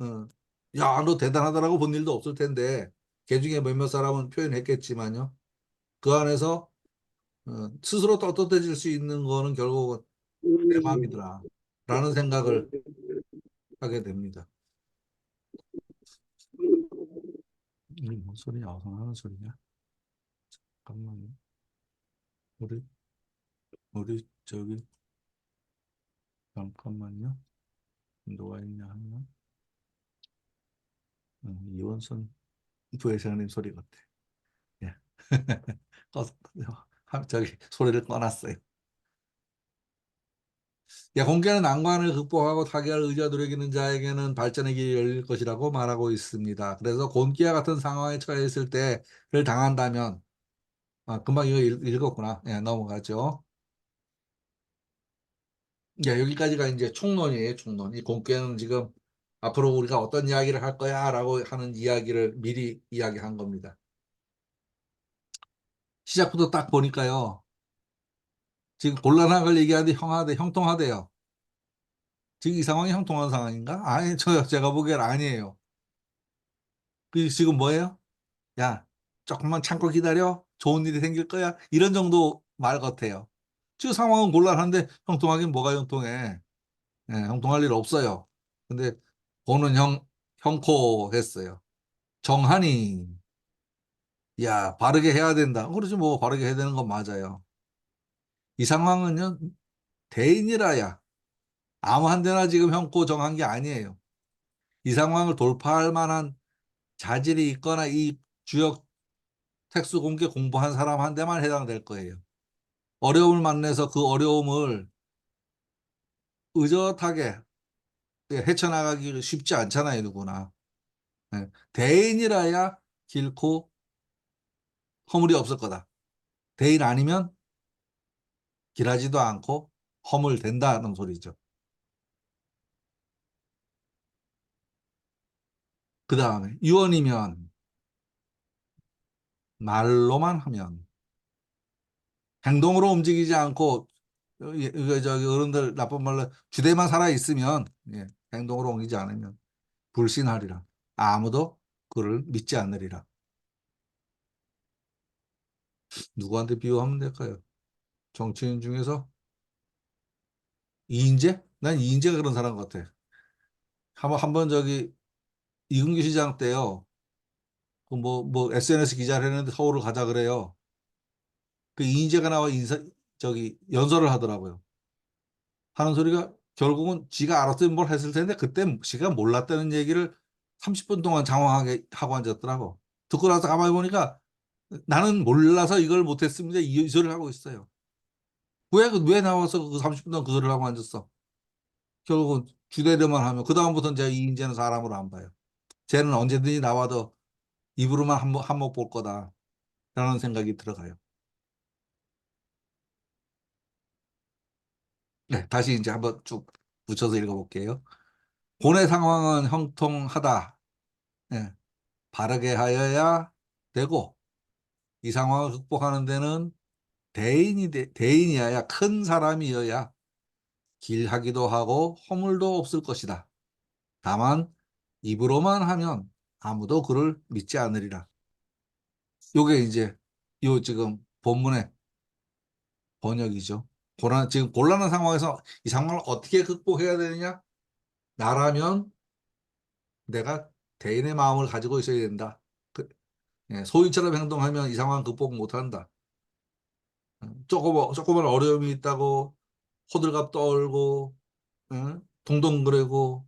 S3: 어, 야, 너 대단하다라고 본 일도 없을 텐데, 그 중에 몇몇 사람은 표현했겠지만요. 그 안에서 스스로 떳떳해질 수 있는 거는 결국은 내 마음이더라. 라는 생각을 하게 됩니다. 이게 뭔 소리야? 어성하는 소리냐? 잠깐만요. 우리, 저기, 잠깐만요. 누가 있냐 하면, 이원선 부회장님 소리 같아. 예. 저기 소리를 꺼놨어요. 예, 공개는 난관을 극복하고 타개할 의지와 노력 있는 자에게는 발전의 길이 열릴 것이라고 말하고 있습니다. 그래서 곤기와 같은 상황에 처했을 때를 당한다면, 금방 이거 읽었구나. 예, 넘어가죠. 예, 여기까지가 이제 총론이에요, 총론. 이 공개는 지금 앞으로 우리가 어떤 이야기를 할 거야라고 하는 이야기를 미리 이야기한 겁니다. 시작부터 딱 보니까요. 지금 곤란한 걸 얘기하는데 형통하대요. 지금 이 상황이 형통한 상황인가? 아니, 제가 보기엔 아니에요. 그 지금 뭐예요? 야, 조금만 참고 기다려. 좋은 일이 생길 거야. 이런 정도 말 같아요. 지금 상황은 곤란한데 형통하긴 뭐가 형통해. 예, 형통할 일 없어요. 근데 보는 형코 했어요. 정한이, 야, 바르게 해야 된다. 그렇지 뭐 바르게 해야 되는 건 맞아요. 이 상황은요, 대인이라야 아무 한 데나 지금 형코 정한 게 아니에요. 이 상황을 돌파할 만한 자질이 있거나 이 주역 특수공개 공부한 사람 한 대만 해당될 거예요. 어려움을 만나서 그 어려움을 의젓하게 헤쳐나가기 쉽지 않잖아요, 누구나. 예. 대인이라야 길고 허물이 없을 거다. 대인 아니면 길하지도 않고 허물된다는 소리죠. 그 다음에 유언이면 말로만 하면 행동으로 움직이지 않고 이거 저기 어른들 나쁜 말로 주대만 살아 있으면 예, 행동으로 옮기지 않으면 불신하리라. 아무도 그를 믿지 않으리라. 누구한테 비유하면 될까요? 정치인 중에서 이인재? 난 이인재가 그런 사람 같아. 한번 저기 이근규 시장 때요. 그 뭐 SNS 기자를 했는데 서울을 가자 그래요. 그 이인재가 나와 저기 연설을 하더라고요. 하는 소리가 결국은 지가 알았으면 뭘 했을 텐데 그때 지가 몰랐다는 얘기를 30분 동안 장황하게 하고 앉았더라고. 듣고 나서 가만히 보니까 나는 몰라서 이걸 못했습니다. 이 소리를 하고 있어요. 왜 나와서 그 30분 동안 그 소리를 하고 앉았어? 결국은 주대료만 하면 그다음부터는 제가 이인재는 사람으로 안 봐요. 쟤는 언제든지 나와도 입으로만 한몫 볼 거다라는 생각이 들어가요. 네, 다시 이제 한번 쭉 붙여서 읽어볼게요. 본의 상황은 형통하다. 예, 바르게 하여야 되고 이 상황을 극복하는 데는 대인이어야 큰 사람이어야 길하기도 하고 허물도 없을 것이다. 다만 입으로만 하면 아무도 그를 믿지 않으리라. 요게 이제 요 지금 본문의 번역이죠. 지금 곤란한 상황에서 이 상황을 어떻게 극복해야 되느냐? 나라면 내가 대인의 마음을 가지고 있어야 된다. 소인처럼 행동하면 이 상황 극복 못한다. 조그만 어려움이 있다고 호들갑 떨고 동동그래고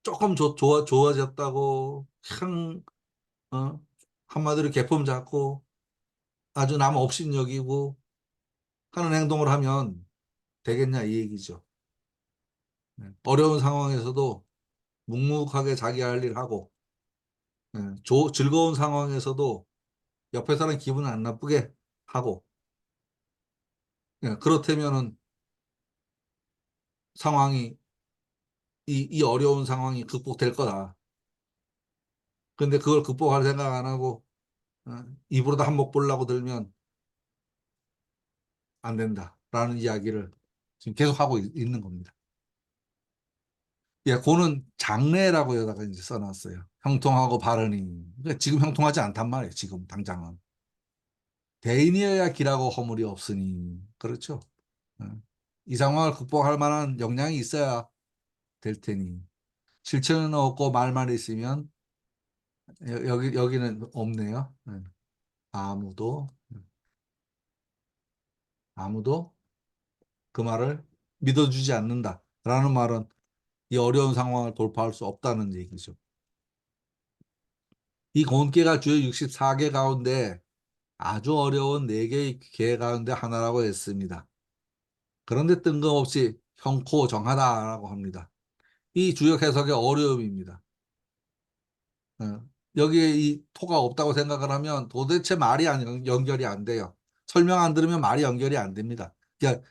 S3: 조금 좋아졌다고 어, 한마디로 개품 잡고 아주 남 업신여기고 하는 행동을 하면 되겠냐 이 얘기죠. 어려운 상황에서도 묵묵하게 자기 할 일 하고 즐거운 상황에서도 옆에 사람 기분 안 나쁘게 하고 그렇다면은 상황이 이 어려운 상황이 극복될 거다. 근데 그걸 극복할 생각 안 하고 입으로도 한몫 보려고 들면 안 된다라는 이야기를 지금 계속 하고 있는 겁니다. 예, 고는 장래라고 여기다가 이제 써놨어요. 형통하고 바르니. 그러니까 지금 형통하지 않단 말이에요. 지금 당장은. 대인이어야 길하고 허물이 없으니. 그렇죠. 이 상황을 극복할 만한 역량이 있어야 될 테니. 실천은 없고 말만 있으면 여기는 없네요. 아무도 아무도 그 말을 믿어주지 않는다라는 말은 이 어려운 상황을 돌파할 수 없다는 얘기죠. 이 권계가 주요 64개 가운데 아주 어려운 4개의 계 가운데 하나라고 했습니다. 그런데 뜬금없이 형코 정하다라고 합니다. 이 주역 해석의 어려움입니다. 여기에 이 토가 없다고 생각을 하면 도대체 말이 연결이 안 돼요. 설명 안 들으면 말이 연결이 안 됩니다. 그러니까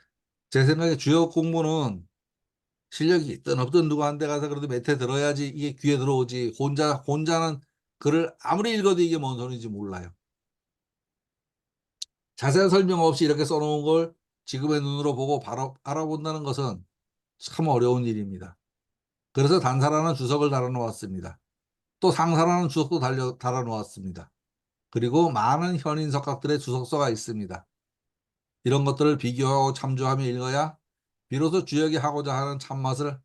S3: 제 생각에 주역 공부는 실력이 있든 없든 누구 한 대 가서 그래도 몇 회 들어야지 이게 귀에 들어오지. 혼자는 글을 아무리 읽어도 이게 뭔 소리인지 몰라요. 자세한 설명 없이 이렇게 써놓은 걸 지금의 눈으로 보고 바로 알아본다는 것은 참 어려운 일입니다. 그래서 단사라는 주석을 달아놓았습니다. 또 상사라는 주석도 달아놓았습니다. 그리고 많은 현인 석학들의 주석서가 있습니다. 이런 것들을 비교하고 참조하며 읽어야 비로소 주역이 하고자 하는 참맛을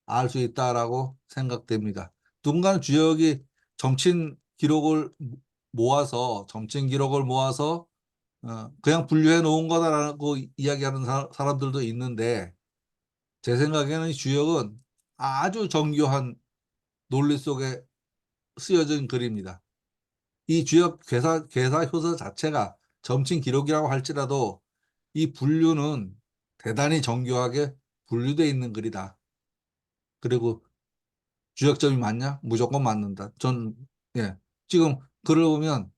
S3: 알 수 있다라고 생각됩니다. 누군가는 주역이 점친 기록을 모아서 그냥 분류해 놓은 거다라고 이야기하는 사람들도 있는데 제 생각에는 주역은 아주 정교한 논리 속에 쓰여진 글입니다. 이 주역 괴사 효서 자체가 점친 기록이라고 할지라도 이 분류는 대단히 정교하게 분류되어 있는 글이다. 그리고 주역점이 맞냐? 무조건 맞는다. 예. 지금 글을 보면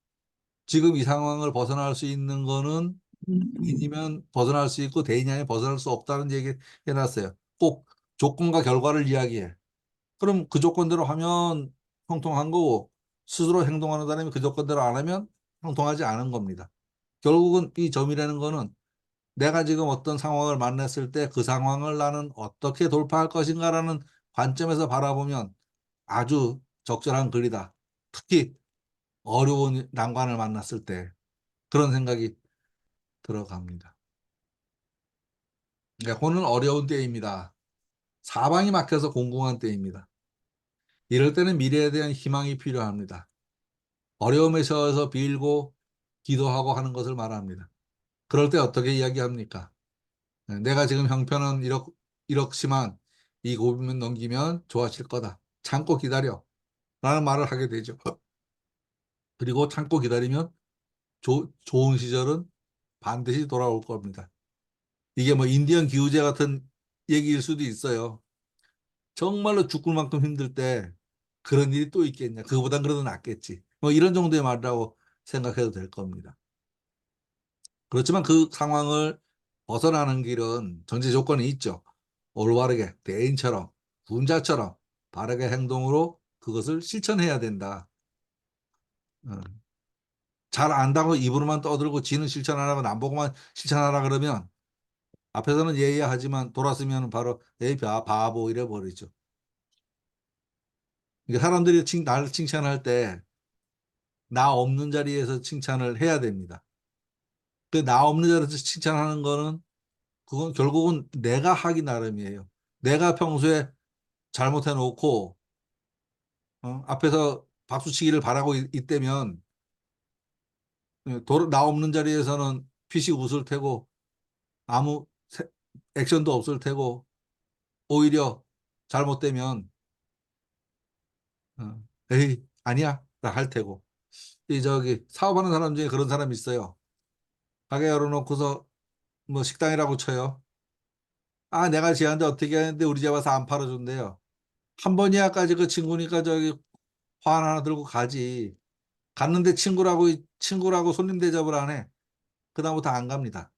S3: 지금 이 상황을 벗어날 수 있는 거는 인이면 벗어날 수 있고 대인이 아니면 벗어날 수 없다는 얘기 해놨어요. 꼭 조건과 결과를 이야기해. 그럼 그 조건대로 하면 형통한 거고 스스로 행동하는 사람이 그 조건대로 안 하면 형통하지 않은 겁니다. 결국은 이 점이라는 거는 내가 지금 어떤 상황을 만났을 때 그 상황을 나는 어떻게 돌파할 것인가라는 관점에서 바라보면 아주 적절한 글이다. 특히 어려운 난관을 만났을 때 그런 생각이 들어갑니다. 오늘 어려운 때입니다. 사방이 막혀서 공공한 때입니다. 이럴 때는 미래에 대한 희망이 필요합니다. 어려움에 처해서 빌고 기도하고 하는 것을 말합니다. 그럴 때 어떻게 이야기합니까? 내가 지금 형편은 이렇지만 이 고비만 넘기면 좋아질 거다. 참고 기다려. 라는 말을 하게 되죠. 그리고 참고 기다리면 좋은 시절은 반드시 돌아올 겁니다. 이게 뭐 인디언 기후제 같은 얘기일 수도 있어요. 정말로 죽을 만큼 힘들 때 그런 일이 또 있겠냐. 그거보단 그래도 낫겠지. 뭐 이런 정도의 말이라고 생각해도 될 겁니다. 그렇지만 그 상황을 벗어나는 길은 전제 조건이 있죠. 올바르게 대인처럼 군자처럼 바르게 행동으로 그것을 실천해야 된다. 어. 잘 안다고 입으로만 떠들고 지는 실천 안 하고 남보고만 실천하라 그러면 앞에서는 예예 하지만 돌았으면 바로 에이 바보 이래 버리죠. 그러니까 사람들이 나를 칭찬할 때 나 없는 자리에서 칭찬을 해야 됩니다. 그 나 없는 자리에서 칭찬하는 거는 그건 결국은 내가 하기 나름이에요. 내가 평소에 잘못해 놓고 앞에서 박수치기를 바라고 있다면 나 없는 자리에서는 피식 웃을 테고 아무 액션도 없을 테고 오히려 잘못되면 에이 아니야 할 테고 이 저기 사업하는 사람 중에 그런 사람이 있어요. 가게 열어놓고서 뭐 식당이라고 쳐요. 아 내가 지한테 어떻게 하는데 우리 집 와서 안 팔아준대요. 한 번이야까지 그 친구니까 저기 화 하나 들고 가지. 갔는데 친구라고 손님 대접을 안 해. 그다음부터 안 갑니다.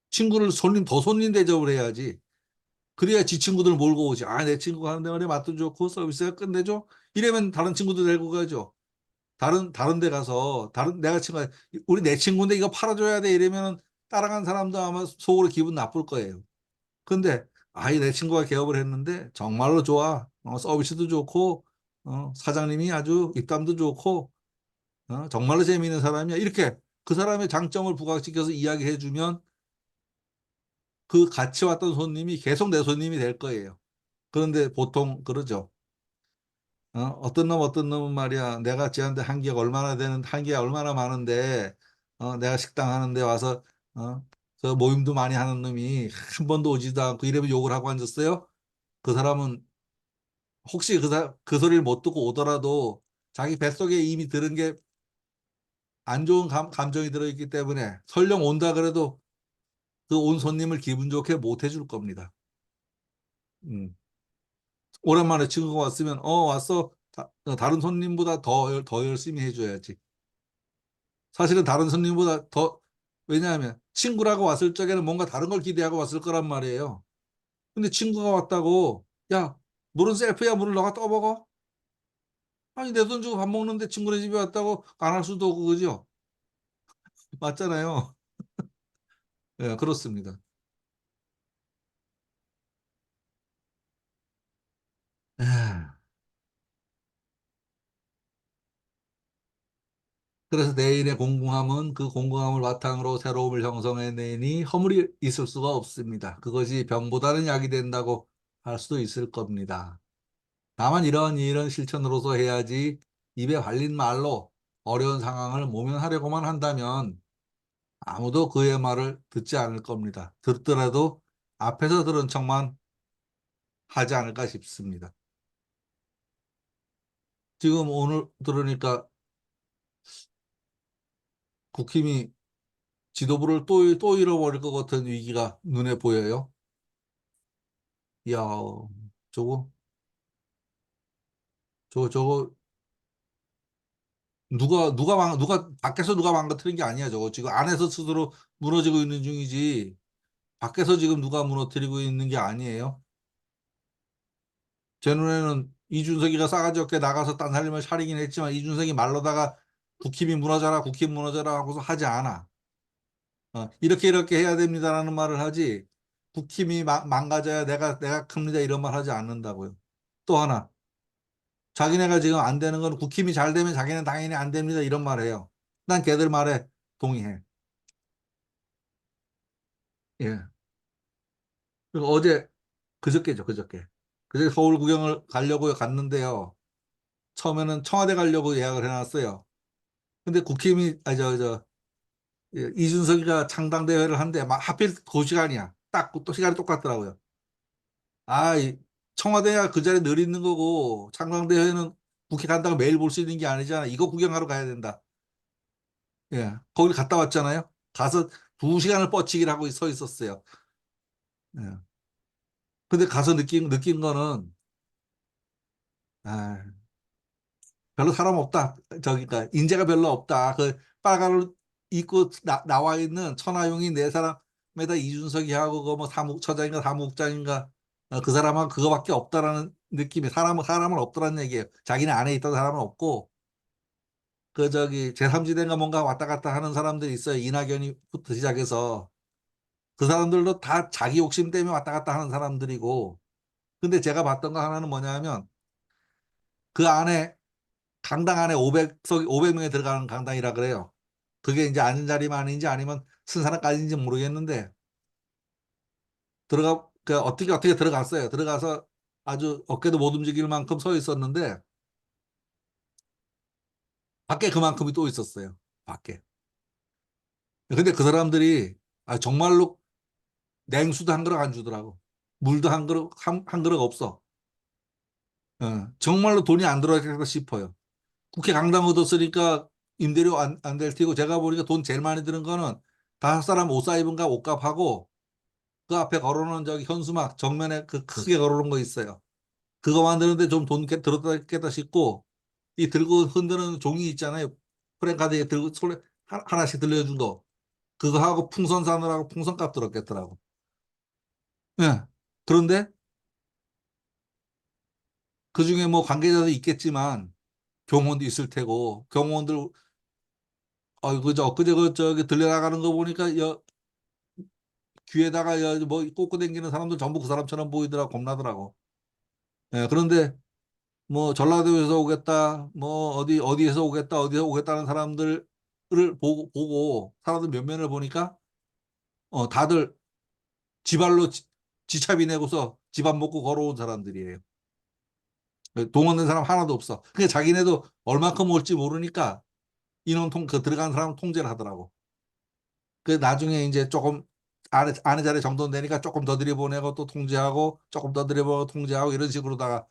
S3: 친구를 더 손님 대접을 해야지. 그래야 지 친구들 몰고 오지. 아, 내 친구가 하는데 말이야 맛도 좋고 서비스가 끝내줘. 이러면 다른 친구들 데리고 가죠. 다른 데 가서 내가 친구가 우리 내 친구인데 이거 팔아줘야 돼 이러면은 따라간 사람도 아마 속으로 기분 나쁠 거예요. 근데 아이 내 친구가 개업을 했는데 정말로 좋아. 서비스도 좋고 사장님이 아주 입담도 좋고 정말로 재미있는 사람이야. 이렇게 그 사람의 장점을 부각시켜서 이야기해주면 그 같이 왔던 손님이 계속 내 손님이 될 거예요. 그런데 보통 그러죠. 어떤 놈은 말이야. 내가 쟤한테 한계가 얼마나 많은데, 내가 식당 하는데 와서, 저 모임도 많이 하는 놈이 한 번도 오지도 않고 이러면 욕을 하고 앉았어요. 그 사람은 혹시 그 소리를 못 듣고 오더라도 자기 뱃속에 이미 들은 게 안 좋은 감정이 들어있기 때문에 설령 온다 그래도 그 온 손님을 기분 좋게 못 해줄 겁니다. 음. 오랜만에 친구가 왔으면, 왔어. 다른 손님보다 더 열심히 해줘야지. 사실은 다른 손님보다 왜냐하면 친구라고 왔을 적에는 뭔가 다른 걸 기대하고 왔을 거란 말이에요. 근데 친구가 왔다고, 야, 물은 셀프야, 물을 너가 떠먹어? 아니, 내 돈 주고 밥 먹는데 친구네 집에 왔다고 안 할 수도 없고, 그죠? 맞잖아요. 예, 그렇습니다. 에, 그래서 내인의 공공함은 그 공공함을 바탕으로 새로움을 형성해내니 허물이 있을 수가 없습니다. 그것이 병보다는 약이 된다고 할 수도 있을 겁니다. 다만 이런 실천으로서 해야지 입에 발린 말로 어려운 상황을 모면하려고만 한다면 아무도 그의 말을 듣지 않을 겁니다. 듣더라도 앞에서 들은 척만 하지 않을까 싶습니다. 지금 오늘 들으니까 국힘이 지도부를 또 잃어버릴 것 같은 위기가 눈에 보여요. 야, 저거, 저거 누가 밖에서 누가 망가뜨린 게 아니야. 저거 지금 안에서 스스로 무너지고 있는 중이지. 밖에서 지금 누가 무너뜨리고 있는 게 아니에요. 제 눈에는 이준석이가 싸가지 없게 나가서 딴 살림을 차리긴 했지만 이준석이 말로다가 국힘이 무너져라, 국힘 무너져라 하고서 하지 않아. 이렇게 해야 됩니다라는 말을 하지. 국힘이 망가져야 내가 큽니다 이런 말 하지 않는다고요. 또 하나, 자기네가 지금 안 되는 건 국힘이 잘 되면 자기는 당연히 안 됩니다 이런 말 해요. 난 걔들 말에 동의해. 예. 그리고 그저께 서울 구경을 가려고 갔는데요. 처음에는 청와대 가려고 예약을 해놨어요. 근데 국힘이 이준석이가 창당 대회를 한대 막 하필 그 시간이야. 딱 또 시간이 똑같더라고요. 청와대야 그 자리에 늘 있는 거고 창당 대회는 국회 간다고 매일 볼 수 있는 게 아니잖아. 이거 구경하러 가야 된다. 예, 거기 갔다 왔잖아요. 가서 2시간을 뻗치기를 하고 서 있었어요. 예. 근데 가서 느낀 거는 아, 별로 사람 없다. 저기가 인재가 별로 없다. 그 빨간 옷 입고 나와 있는 천하용인 네 사람에다 이준석이 하고 그 뭐 사무처장인가 사무국장인가 그 사람은 그거밖에 없다라는 느낌이 사람은 없더라는 얘기예요. 자기네 안에 있던 사람은 없고 그 저기 제3지대인가 뭔가 왔다 갔다 하는 사람들이 있어요. 이낙연이부터 시작해서 그 사람들도 다 자기 욕심 때문에 왔다 갔다 하는 사람들이고 근데 제가 봤던 거 하나는 뭐냐면 그 안에 강당 안에 500명이 들어가는 강당이라 그래요. 그게 이제 앉은 자리만인지 아니면 쓴 사람까지인지 모르겠는데 어떻게 들어갔어요. 들어가서 아주 어깨도 못 움직일 만큼 서 있었는데 밖에 그만큼이 또 있었어요. 밖에. 근데 그 사람들이 정말로 냉수도 한 그릇 안 주더라고. 물도 한 그릇 없어. 정말로 돈이 안 들어가겠다 싶어요. 국회 강당 얻었으니까 임대료 안 될 테고 제가 보니까 돈 제일 많이 드는 거는 5사람 옷 사입은가 옷값하고 그 앞에 걸어놓은 저기 현수막 정면에 그 크게 걸어놓은 거 있어요. 그거 만드는데 좀 돈 들었겠다 싶고 이 들고 흔드는 종이 있잖아요. 프랭카드에 들고 손에 하나씩 들려준 거 그거 하고 풍선 사느라고 풍선값 들었겠더라고. 예. 그런데 그 중에 뭐 관계자도 있겠지만 경호원도 있을 테고 경호원들 그저 엊그제 저기 들려나가는 거 보니까 귀에다가 뭐 꽂고 다니는 사람들 전부 그 사람처럼 보이더라고 겁나더라고. 예, 그런데 뭐 전라도에서 오겠다, 뭐 어디에서 오겠다, 어디서 오겠다는 사람들을 보고 사람들 면면을 보니까 다들 지발로 지차비 내고서 집 안 먹고 걸어온 사람들이에요. 돈 없는 사람 하나도 없어. 그게 자기네도 얼마큼 올지 모르니까 그 들어간 사람 통제를 하더라고. 그 나중에 이제 조금 안에 자리 정돈되니까 조금 더 들여보내고 또 통제하고 조금 더 들여보내고 통제하고 이런 식으로다가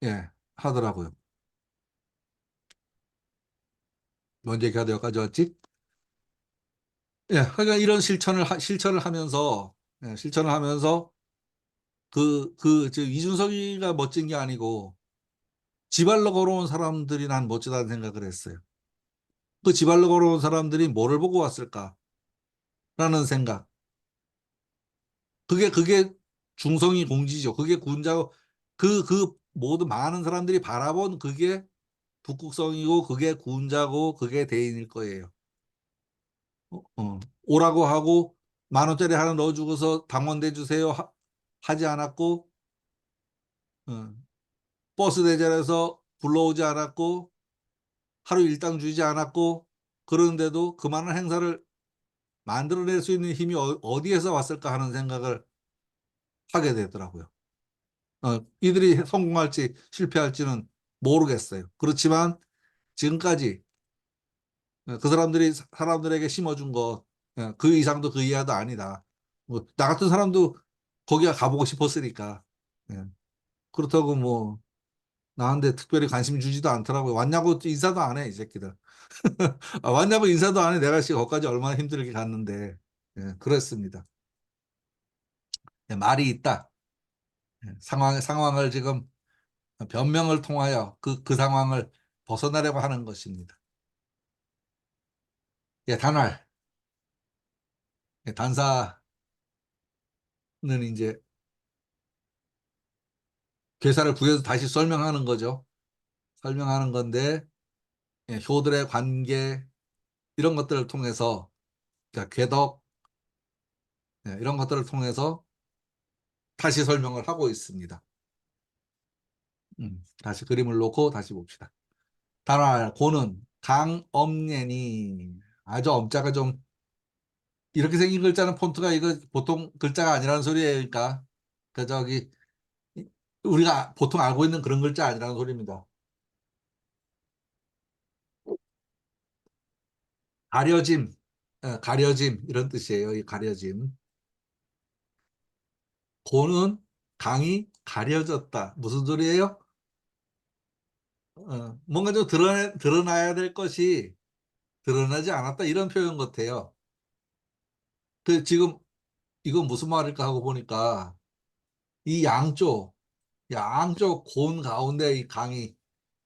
S3: 예 하더라고요. 뭔 얘기가 여기까지 왔지? 예, 그러니까 이런 실천을 하면서 실천을 하면서 저 이준석이가 멋진 게 아니고 지발로 걸어온 사람들이 난 멋지다는 생각을 했어요. 그 지발로 걸어온 사람들이 뭐를 보고 왔을까라는 생각. 그게 중성이 공지죠. 그게 군자고 그 모든 많은 사람들이 바라본 그게 북극성이고 그게 군자고 그게 대인일 거예요. 오라고 하고 10,000원짜리 하나 넣어주고서 당원돼 주세요 하지 않았고 어, 버스 대절에서 불러오지 않았고 하루 일당 주지 않았고 그런데도 그 많은 행사를 만들어낼 수 있는 힘이 어디에서 왔을까 하는 생각을 하게 되더라고요. 이들이 성공할지 실패할지는 모르겠어요. 그렇지만 지금까지 그 사람들에게 심어준 거 그 이상도 그 이하도 아니다. 뭐 나 같은 사람도 거기 가보고 싶었으니까. 예. 그렇다고 뭐 나한테 특별히 관심 주지도 않더라고요. 왔냐고 인사도 안 해, 이 새끼들. 왔냐고 인사도 안 해. 내가 지금 거기까지 얼마나 힘들게 갔는데. 예, 그렇습니다. 예, 말이 있다. 상황을 지금 변명을 통하여 그 상황을 벗어나려고 하는 것입니다. 예, 단활. 예, 단사는 이제 괴사를 구해서 다시 설명하는 거죠. 설명하는 건데, 예, 효들의 관계 이런 것들을 통해서, 그러니까 궤덕, 예, 이런 것들을 통해서 다시 설명을 하고 있습니다. 다시 그림을 놓고 다시 봅시다. 단활 고는 강엄년이, 아주 엄자가 좀 이렇게 생긴 글자는 폰트가 이거 보통 글자가 아니라는 소리예요. 그러니까 그 저기 우리가 보통 알고 있는 그런 글자 아니라는 소리입니다. 가려짐, 가려짐 이런 뜻이에요. 이 가려짐. 고는 강이 가려졌다. 무슨 소리예요? 뭔가 좀 드러나야 될 것이 드러나지 않았다. 이런 표현 같아요. 그 지금 이건 무슨 말일까 하고 보니까 이 양쪽 곤 가운데 이 강이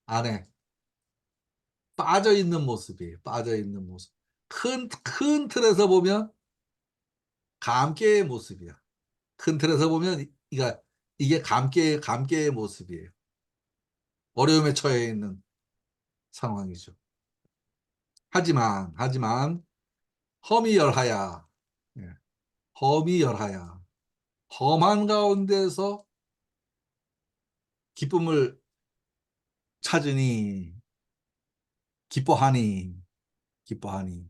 S3: 안에 빠져 있는 모습이에요. 빠져 있는 모습. 큰 틀에서 보면 감개의 모습이야. 큰 틀에서 보면 이게 감개의 모습이에요. 어려움에 처해 있는 상황이죠. 하지만 험이 열하야. 예, 험이 열하야. 험한 가운데서 기쁨을 찾으니 기뻐하니 기뻐하니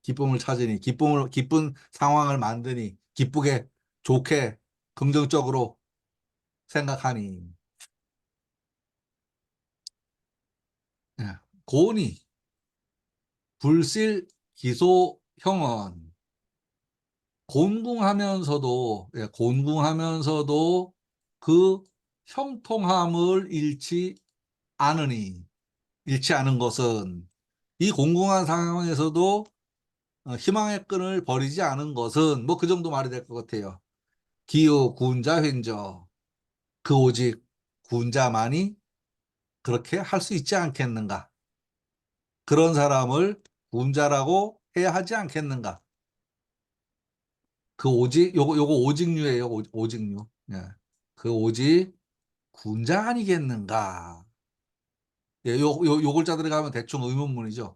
S3: 기쁨을 찾으니 기쁜 상황을 만드니 기쁘게 좋게 긍정적으로 생각하니. 예, 고니 불실 기소형언 곤궁하면서도 그 형통함을 잃지 않은 것은 이 공공한 상황에서도 희망의 끈을 버리지 않은 것은 뭐 그 정도 말이 될 것 같아요. 기요 구운자 횡저 그 오직 구운자만이 그렇게 할 수 있지 않겠는가? 그런 사람을 구운자라고 해야 하지 않겠는가? 그 오직 요거 오직류예요. 오직류. 예. 그 오직 구운자 아니겠는가? 예, 요 글자 들어가면 대충 의문문이죠.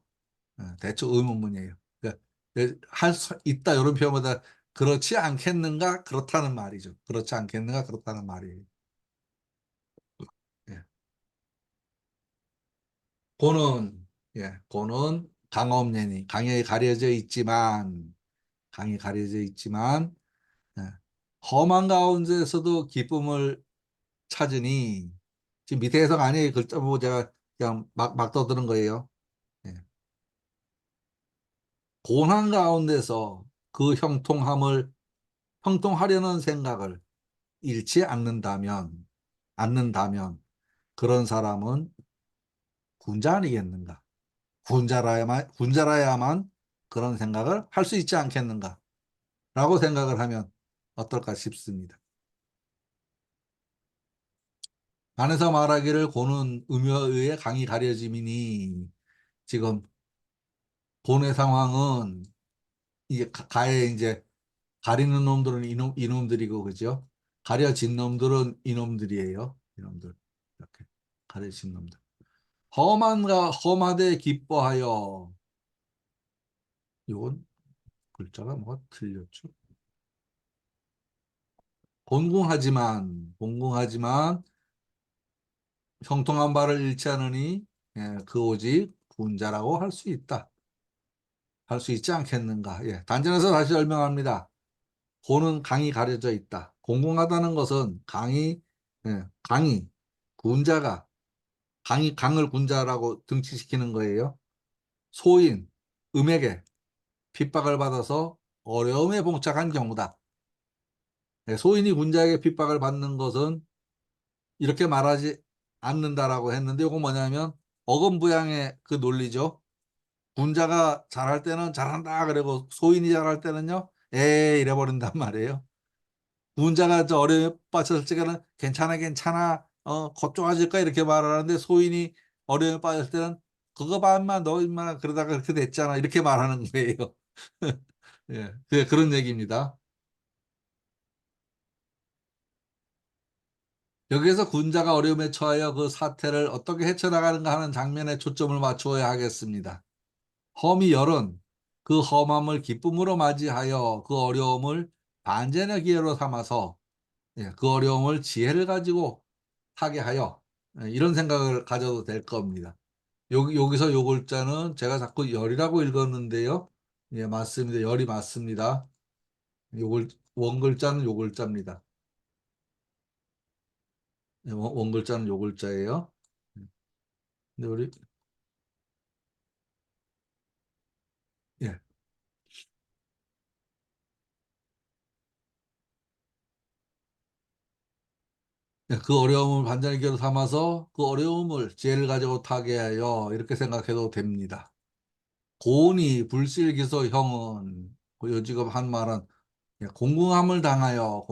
S3: 예, 대충 의문문이에요. 그러니까 할 수 있다 이런 표현보다 그렇지 않겠는가 그렇다는 말이죠. 그렇지 않겠는가 그렇다는 말이에요. 예. 고는 고는 강엄년이 강이 가려져 있지만 예, 험한 가운데서도 기쁨을 찾으니 지금 밑에 해석 아니에요. 글자 보고 제가 그냥 막 떠드는 거예요. 예. 고난 가운데서 그 형통하려는 생각을 잃지 않는다면 그런 사람은 군자 아니겠는가? 군자라야만 그런 생각을 할 수 있지 않겠는가? 라고 생각을 하면 어떨까 싶습니다. 안에서 말하기를 고는 음여의 강이 가려짐이니 지금 고의 상황은 이게 가에 이제 가리는 놈들은 이놈들이고 그죠? 가려진 놈들은 이놈들이에요. 이놈들 이렇게 가려진 놈들. 험하되 기뻐하여 이건 글자가 뭐가 틀렸죠? 곤궁하지만 형통한 바를 잃지 않으니 그 오직 군자라고 할 수 있다. 할 수 있지 않겠는가? 예, 단전에서 다시 설명합니다. 고는 강이 가려져 있다. 공공하다는 것은 강이 군자가 강을 군자라고 등치시키는 거예요. 소인 음에게 핍박을 받아서 어려움에 봉착한 경우다. 예, 소인이 군자에게 핍박을 받는 것은 이렇게 말하지 않는다라고 했는데 이거 뭐냐면 어금부양의 그 논리죠. 군자가 잘할 때는 잘한다 그러고 소인이 잘할 때는요 이래버린단 말이에요. 군자가 저 어려움에 빠졌을 적에는 괜찮아 곧 좋아질까 이렇게 말하는데 소인이 어려움에 빠졌을 때는 그거 봐 인마 너 인마 그러다가 그렇게 됐잖아 이렇게 말하는 거예요. 예, 그런 얘기입니다. 여기에서 군자가 어려움에 처하여 그 사태를 어떻게 헤쳐나가는가 하는 장면에 초점을 맞추어야 하겠습니다. 험이 열은 그 험함을 기쁨으로 맞이하여 그 어려움을 반전의 기회로 삼아서 그 어려움을 지혜를 가지고 하게 하여 이런 생각을 가져도 될 겁니다. 여기서 요 글자는 제가 자꾸 열이라고 읽었는데요. 예, 맞습니다. 열이 맞습니다. 원글자는 요 글자입니다. 원글자는 요 글자예요. 근데 우리 예. 그 어려움을 반전의 기회로 삼아서 그 어려움을 지혜를 가지고 타게 하여 이렇게 생각해도 됩니다. 고온이 불실기소 형은 요 지금 한 말은 공궁함을 당하여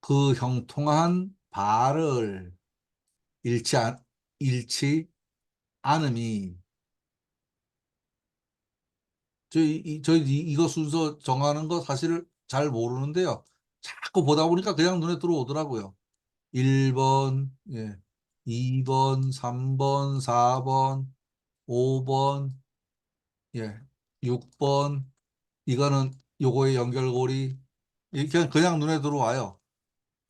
S3: 그 형통한 발을 잃지, 잃지 않음이 저희 이거 순서 정하는 거 사실 잘 모르는데요. 자꾸 보다 보니까 그냥 눈에 들어오더라고요. 1번, 예, 2번, 3번, 4번, 5번, 예, 6번, 이거는 요거의 연결고리, 이렇게 그냥 눈에 들어와요.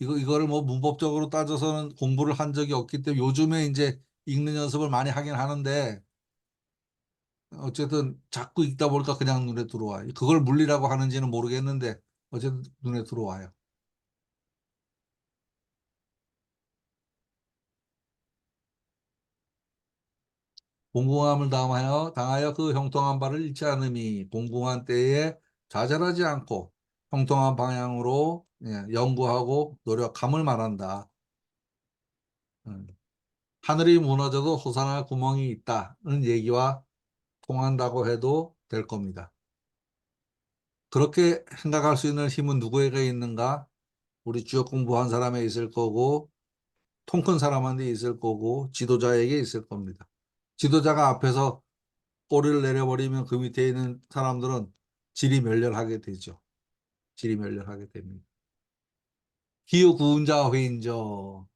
S3: 이거를 뭐 문법적으로 따져서는 공부를 한 적이 없기 때문에 요즘에 이제 읽는 연습을 많이 하긴 하는데 어쨌든 자꾸 읽다 보니까 그냥 눈에 들어와요. 그걸 물리라고 하는지는 모르겠는데 어쨌든 눈에 들어와요. 공공함을 당하여 그 형통한 바를 잃지 않음이 공공한 때에 좌절하지 않고 형통한 방향으로 연구하고 노력함을 말한다. 음. 하늘이 무너져도 솟아날 구멍이 있다는 얘기와 통한다고 해도 될 겁니다. 그렇게 생각할 수 있는 힘은 누구에게 있는가? 우리 주역 공부한 사람에 있을 거고 통 큰 사람한테 있을 거고 지도자에게 있을 겁니다. 지도자가 앞에서 꼬리를 내려버리면 그 밑에 있는 사람들은 질이 멸렬하게 되죠. 질이 멸렬하게 됩니다. 기후구운자 회인저.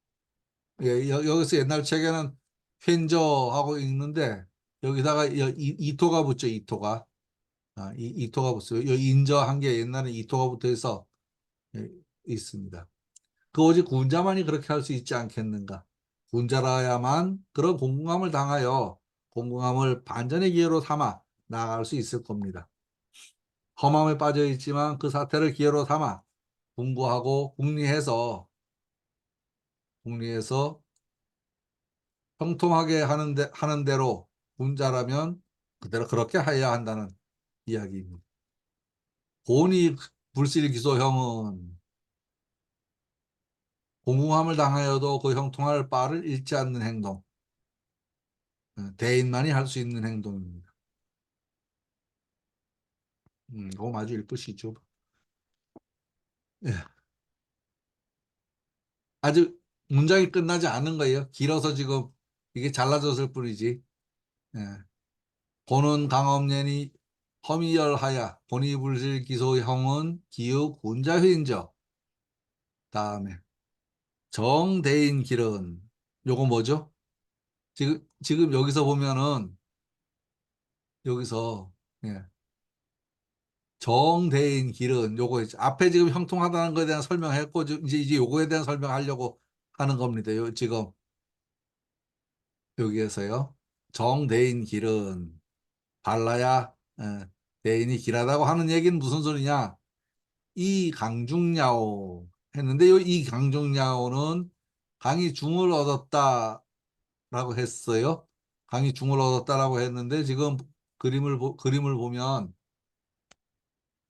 S3: 예, 여기서 옛날 책에는 회인저하고 읽는데 여기다가 이토가 붙죠. 이토가. 이토가 붙어요. 인저 한 게 옛날에 이토가 붙어 있어 있습니다. 그 오직 군자만이 그렇게 할 수 있지 않겠는가? 군자라야만 그런 공공함을 당하여 공공함을 반전의 기회로 삼아 나아갈 수 있을 겁니다. 험함에 빠져 있지만 그 사태를 기회로 삼아 공부하고 궁리해서 형통하게 하는 대로 군자라면 그대로 그렇게 해야 한다는 이야기입니다. 고온이 불실기소형은 공공함을 당하여도 그 형통할 바를 잃지 않는 행동, 대인만이 할 수 있는 행동입니다. 그거 아주 읽으시죠. 예. 아직 문장이 끝나지 않은 거예요. 길어서 지금 이게 잘라졌을 뿐이지. 예. 고는 강엄년이 허미열하야 본의불실 기소형은 기후 군자회인저. 다음에 정대인 길은 요거 뭐죠? 지금 여기서 보면은 여기서 예. 정대인 길은 요거 있죠. 앞에 지금 형통하다는 거에 대한 설명했고 이제 요거에 대한 설명하려고 하는 겁니다. 지금 여기에서요. 정대인 길은 발라야 대인이 길하다고 하는 얘기는 무슨 소리냐? 이 강중야오 했는데 이 강중야오는 강이 중을 얻었다라고 했어요. 강이 중을 얻었다라고 했는데 지금 그림을 보면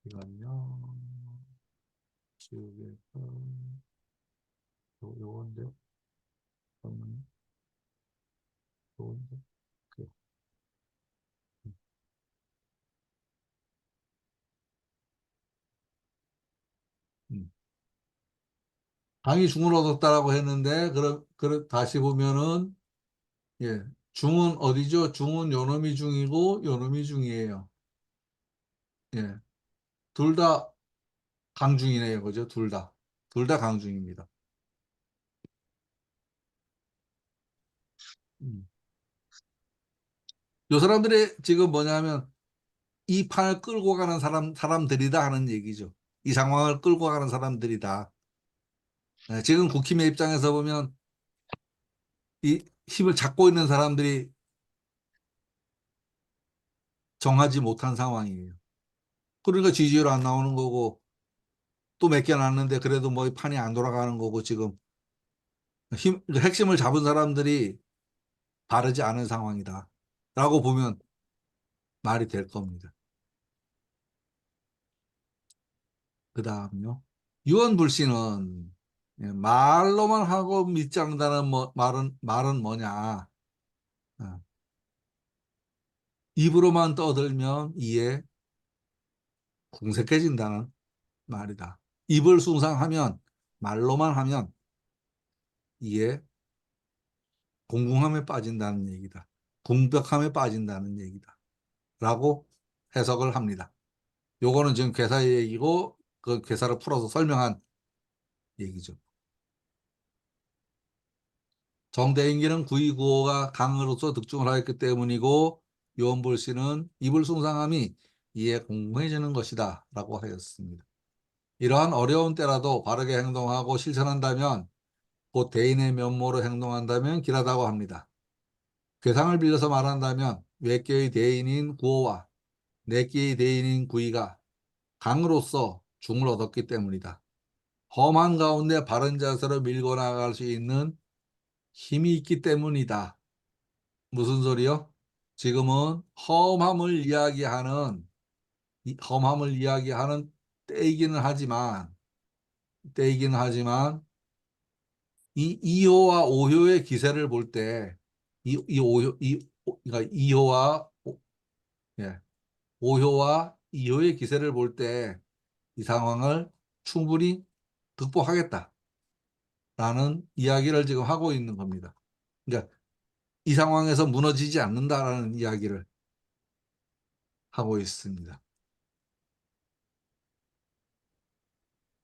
S3: 이건요. 지우개가 요건데 그러면 요건데 그, 음. 강이 중을 얻었다라고 했는데 다시 보면은 예. 중은 어디죠? 중은 요놈이 중이고 요놈이 중이에요. 예. 둘 다 강중이네요. 그죠? 둘 다. 둘 다 강중입니다. 음. 요 사람들이 지금 뭐냐면 이 판을 끌고 가는 사람들이다 하는 얘기죠. 이 상황을 끌고 가는 사람들이다. 예, 지금 국힘의 입장에서 보면 이 힘을 잡고 있는 사람들이 정하지 못한 상황이에요. 그러니까 지지율 안 나오는 거고 또 몇 개 났는데 그래도 뭐 이 판이 안 돌아가는 거고 지금 핵심을 잡은 사람들이 바르지 않은 상황이다. 라고 보면 말이 될 겁니다. 그 다음요. 유언불씨는 예, 말로만 하고 믿지 않는다는 말은 뭐냐. 어, 입으로만 떠들면 이에 궁색해진다는 말이다. 입을 숭상하면 말로만 하면 이에 공공함에 빠진다는 얘기다. 공벽함에 빠진다는 얘기다. 라고 해석을 합니다. 요거는 지금 괴사의 얘기고 그 괴사를 풀어서 설명한 얘기죠. 정대인기는 구이구호가 강으로서 득중을 하였기 때문이고 요원불씨는 입을 숭상함이 이에 공공해지는 것이다 라고 하였습니다. 이러한 어려운 때라도 바르게 행동하고 실천한다면 곧 대인의 면모로 행동한다면 길하다고 합니다. 괴상을 빌려서 말한다면 외계의 대인인 구호와 내계의 대인인 구이가 강으로서 중을 얻었기 때문이다. 험한 가운데 바른 자세로 밀고 나갈 수 있는 힘이 있기 때문이다. 무슨 소리요? 지금은 험함을 이야기하는 때이기는 하지만 이 2호와 5호의 기세를 볼 때, 그러니까 5호와 2호의 기세를 볼 때 이 상황을 충분히 극복하겠다라는 이야기를 지금 하고 있는 겁니다. 그러니까 이 상황에서 무너지지 않는다라는 이야기를 하고 있습니다.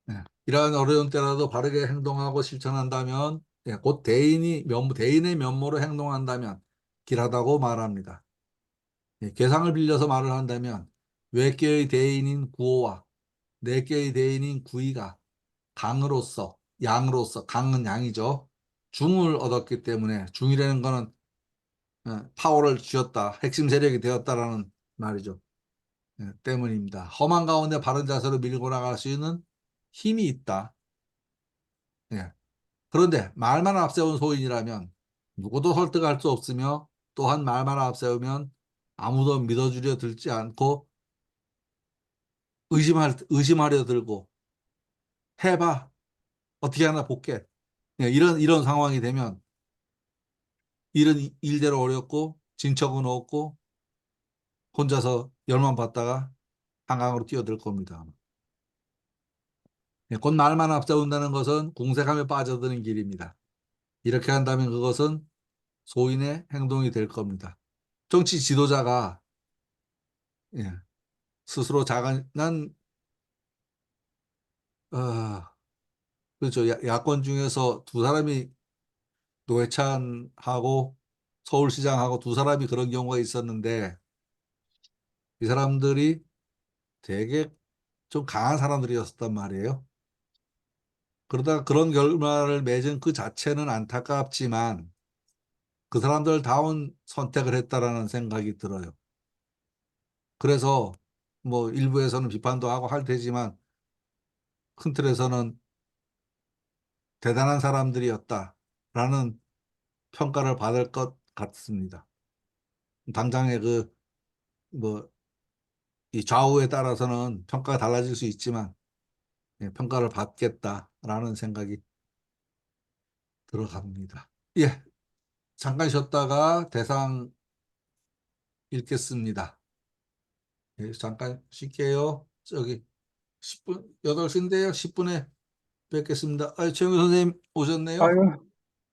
S3: 예, 이러한 어려운 때라도 바르게 행동하고 실천한다면, 곧 대인의 면모로 행동한다면 길하다고 말합니다. 계상을 빌려서 말을 한다면 외계의 대인인 구호와 내계의 대인인 구이가 양으로서, 강은 양이죠. 중을 얻었기 때문에 중이라는 거는 파워를 쥐었다, 핵심 세력이 되었다라는 말이죠. 때문입니다. 험한 가운데 바른 자세로 밀고 나갈 수 있는 힘이 있다. 예. 그런데 말만 앞세운 소인이라면 누구도 설득할 수 없으며 또한 말만 앞세우면 아무도 믿어주려 들지 않고 의심하려 들고 해봐 어떻게 하나 볼게. 이런 상황이 되면 일은 일대로 어렵고 진척은 없고 혼자서 열만 받다가 한강으로 뛰어들 겁니다. 곧 말만 앞세운다는 것은 궁색함에 빠져드는 길입니다. 이렇게 한다면 그것은 소인의 행동이 될 겁니다. 정치 지도자가 예, 스스로 난 그렇죠. 야권 중에서 두 사람이 노회찬하고 서울시장하고 두 사람이 그런 경우가 있었는데 이 사람들이 되게 좀 강한 사람들이었단 말이에요. 그러다가 그런 결말을 맺은 그 자체는 안타깝지만 그 사람들다운 선택을 했다라는 생각이 들어요. 그래서 뭐 일부에서는 비판도 하고 할 테지만 큰 틀에서는 대단한 사람들이었다라는 평가를 받을 것 같습니다. 당장의 뭐, 이 좌우에 따라서는 평가가 달라질 수 있지만, 평가를 받겠다라는 생각이 들어갑니다. 예, 잠깐 쉬었다가 대상 읽겠습니다. 예, 잠깐 쉴게요. 저기 10분, 8시인데요. 10분에 뵙겠습니다. 최영우 선생님 오셨네요.
S4: 아유,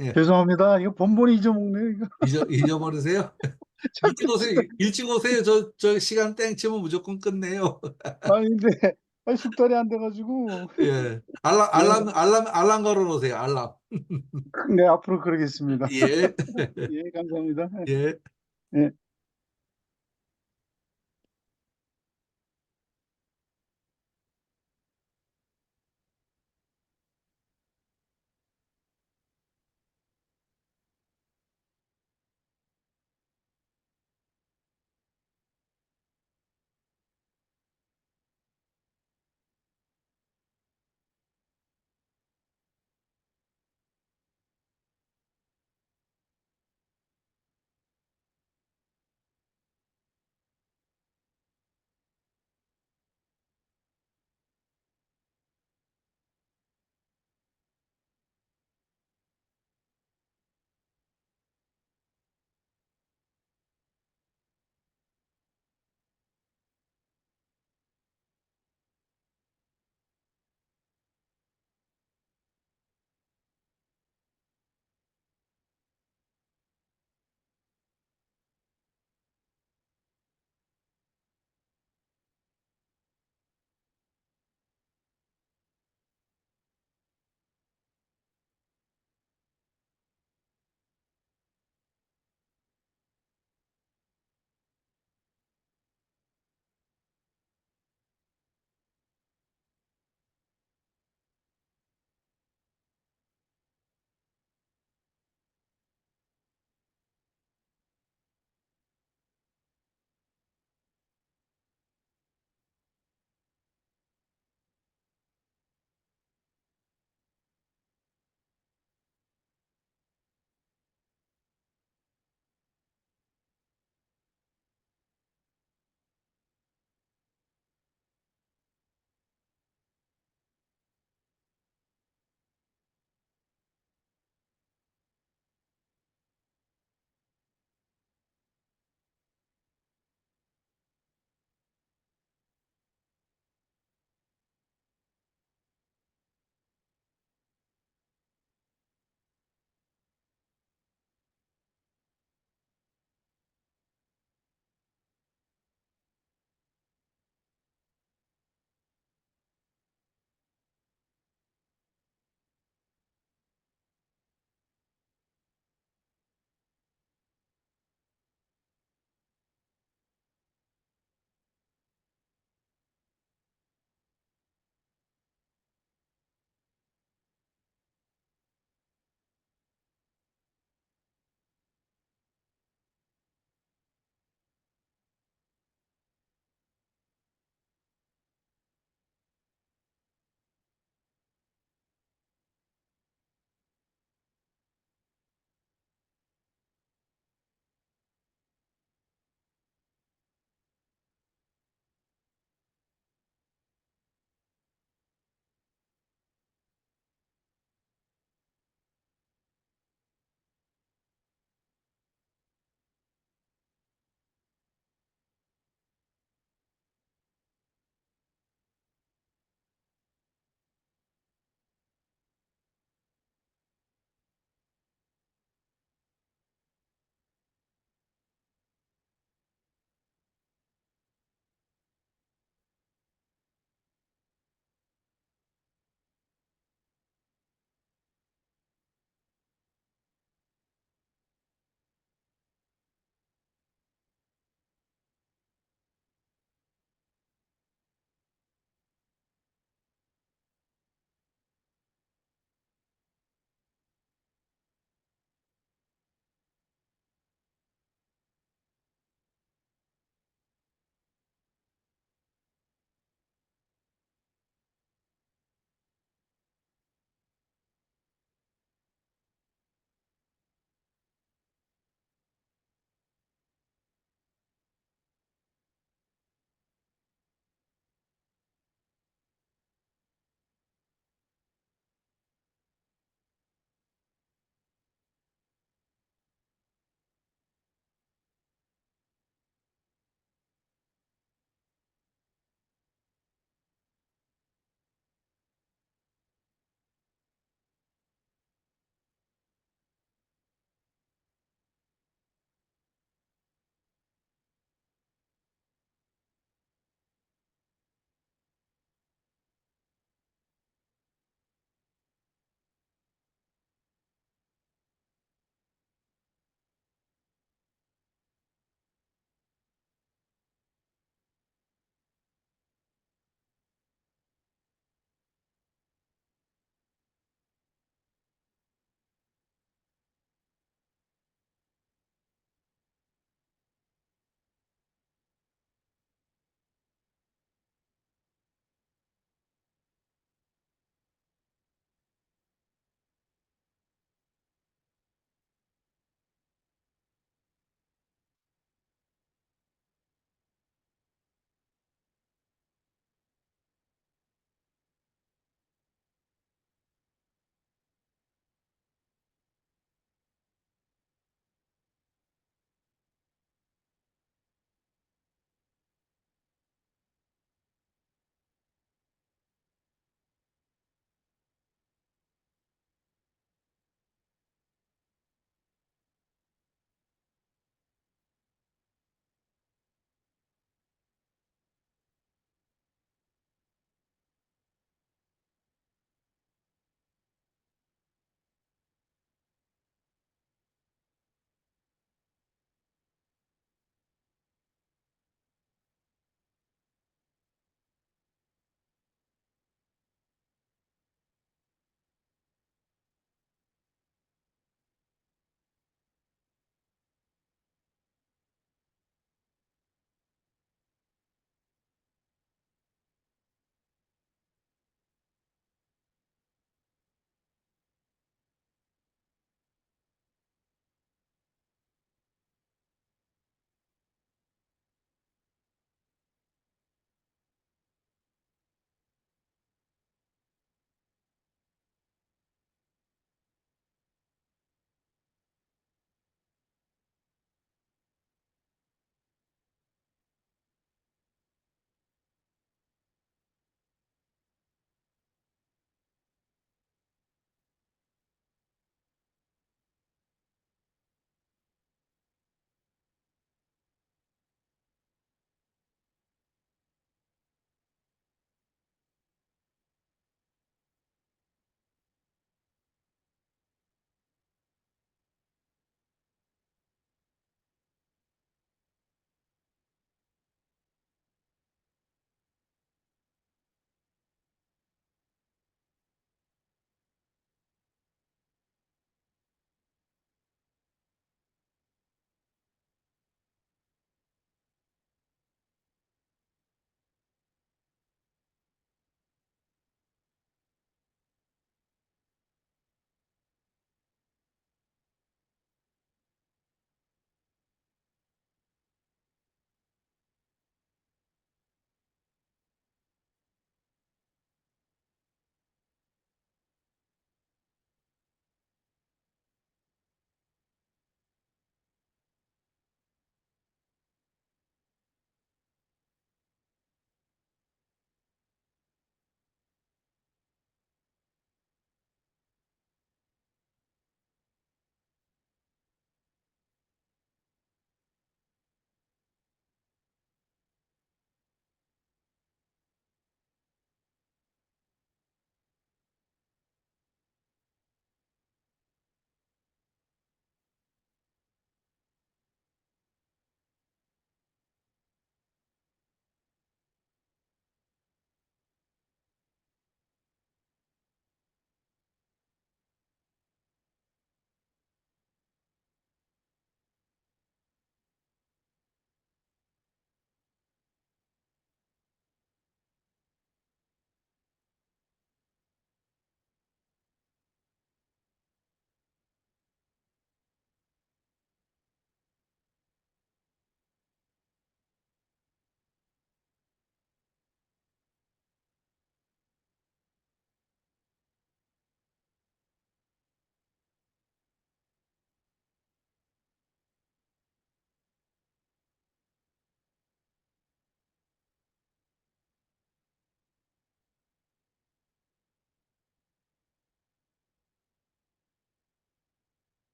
S3: 예.
S5: 죄송합니다. 이거 번번이 잊어먹네. 이거.
S3: 잊어버리세요? 일찍
S5: 자꾸
S3: 오세요. 일찍 오세요. 저 시간 땡 치면 무조건 끝내요.
S5: 아닌데 숙달이 안 돼가지고.
S3: 예.
S5: 예,
S3: 알람 걸어 놓으세요. 알람.
S5: 네, 앞으로 그러겠습니다.
S3: 예.
S5: 예, 감사합니다.
S3: 예.
S5: 예.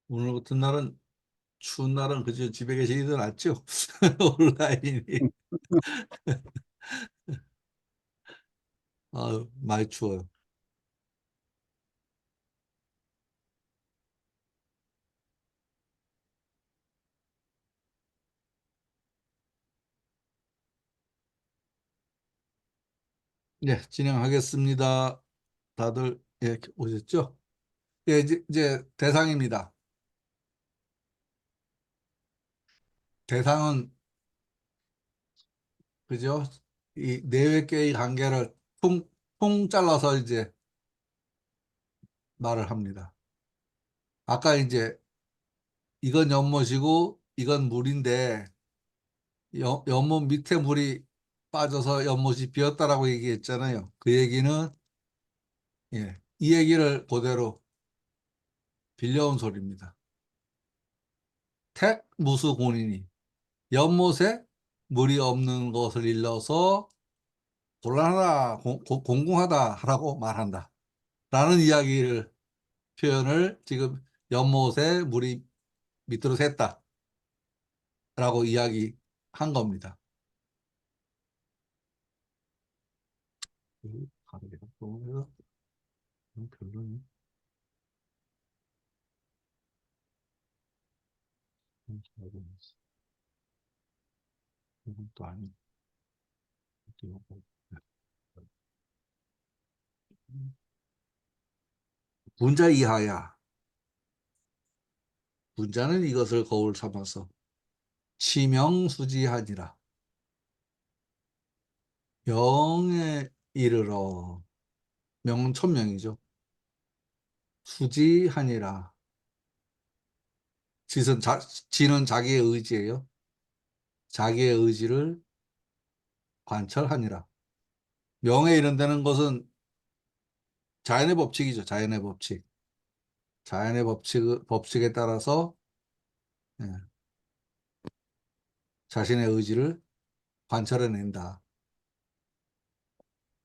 S3: 오늘 같은 날은 추운 날은 그저 집에 계시기 더 낫죠. 온라인이. 많이 추워요. 네, 진행하겠습니다. 다들 오셨죠? 예, 이제 대상입니다. 대상은 그죠? 이 네 개의 관계를 통 잘라서 이제 말을 합니다. 아까 이제 이건 연못이고 이건 물인데 연못 밑에 물이 빠져서 연못이 비었다라고 얘기했잖아요. 그 얘기는 이 얘기를 그대로 빌려온 소리입니다. 택무수곤이니 연못에 물이 없는 것을 일러서 곤란하다, 공공하다라고 말한다. 라는 이야기를 표현을 지금 연못에 물이 밑으로 샜다. 라고 이야기한 겁니다. 별로네. 이건 또 아니. 분자 이하야. 분자는 이것을 거울 삼아서 치명수지하니라. 명에 이르러. 명은 천명이죠. 수지하니라. 지는 자기의 의지예요. 자기의 의지를 관철하니라. 명에 이른다는 것은 자연의 법칙이죠. 자연의 법칙. 자연의 법칙에 따라서 자신의 의지를 관철해낸다.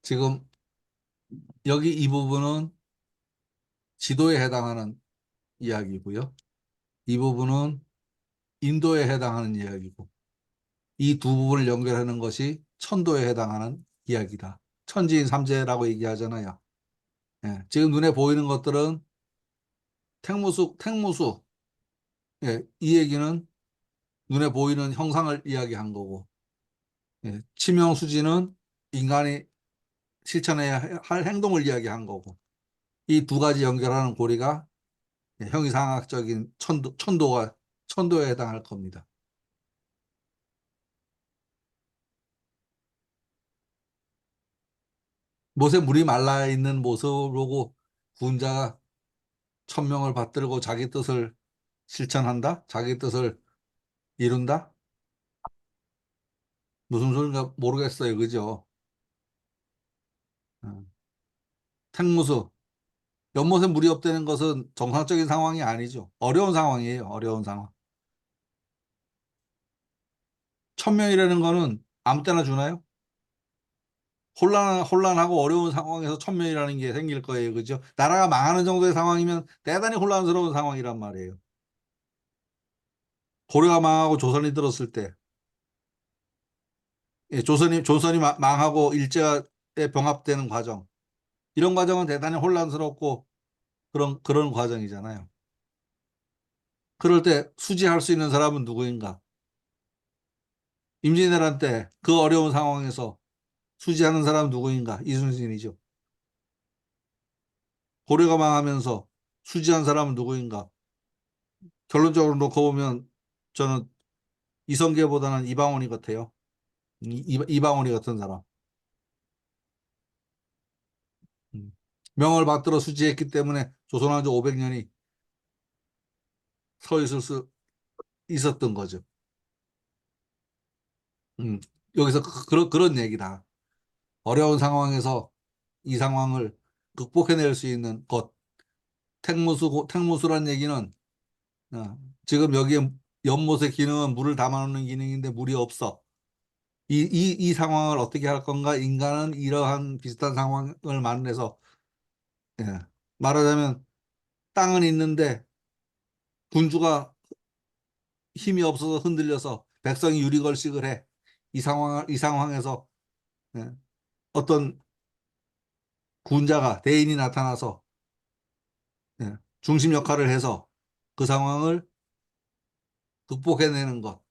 S3: 지금 여기 이 부분은 지도에 해당하는 이야기고요. 이 부분은 인도에 해당하는 이야기고 이 두 부분을 연결하는 것이 천도에 해당하는 이야기다. 천지인 삼재라고 얘기하잖아요. 지금 눈에 보이는 것들은 택무수. 이 얘기는 눈에 보이는 형상을 이야기한 거고 치명수지는 인간이 실천해야 할 행동을 이야기한 거고 이 두 가지 연결하는 고리가 형이상학적인 천도에 해당할 겁니다. 못에 물이 말라 있는 모습을 보고 군자가 천명을 받들고 자기 뜻을 실천한다? 자기 뜻을 이룬다? 무슨 소린가 모르겠어요. 그죠? 택무수. 연못에 물이 없다는 것은 정상적인 상황이 아니죠. 어려운 상황이에요. 어려운 상황. 천명이라는 거는 아무 때나 주나요? 혼란하고 어려운 상황에서 천명이라는 게 생길 거예요. 그죠? 나라가 망하는 정도의 상황이면 대단히 혼란스러운 상황이란 말이에요. 고려가 망하고 조선이 들었을 때, 조선이 망하고 일제에 병합되는 과정, 이런 과정은 대단히 혼란스럽고 그런 과정이잖아요. 그럴 때 수지할 수 있는 사람은 누구인가? 임진왜란 때 그 어려운 상황에서 수지하는 사람은 누구인가? 이순신이죠. 고려가 망하면서 수지한 사람은 누구인가? 결론적으로 놓고 보면 저는 이성계보다는 이방원이 같아요. 이방원이 같은 사람. 명을 받들어 수지했기 때문에 조선왕조 500년이 서 있을 수 있었던 거죠. 여기서 그런 얘기다. 어려운 상황에서 이 상황을 극복해낼 수 있는 것. 택무수란 얘기는 지금 여기에 연못의 기능은 물을 담아놓는 기능인데 물이 없어. 이 상황을 어떻게 할 건가? 인간은 이러한 비슷한 상황을 만나서 말하자면 땅은 있는데 군주가 힘이 없어서 흔들려서 백성이 유리걸식을 해. 이 상황에서 예, 어떤 군자가 대인이 나타나서 예, 중심 역할을 해서 그 상황을 극복해내는 것.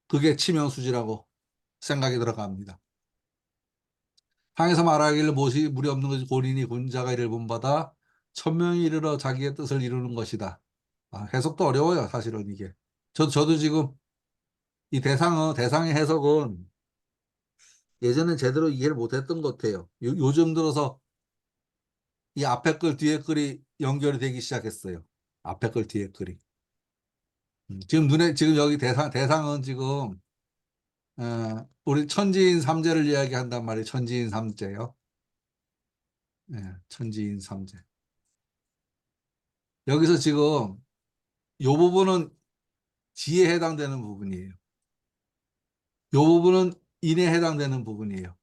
S3: 그게 치명수지라고 생각이 들어갑니다. 상에서 말하기를 못이 무리 없는 것이 고린이 군자가 이를 본받아 천명이 이르러 자기의 뜻을 이루는 것이다. 해석도 어려워요, 사실은 이게. 저도 지금 이 대상의 해석은 예전엔 제대로 이해를 못했던 것 같아요. 요즘 들어서 이 앞에 글 뒤에 글이 연결이 되기 시작했어요. 앞에 글 뒤에 글이. 지금 여기 대상은 지금 우리 천지인 삼재를 이야기한단 말이에요. 천지인 삼재요. 천지인 삼재. 여기서 지금 요 부분은 지에 해당되는 부분이에요. 요 부분은 인에 해당되는 부분이에요.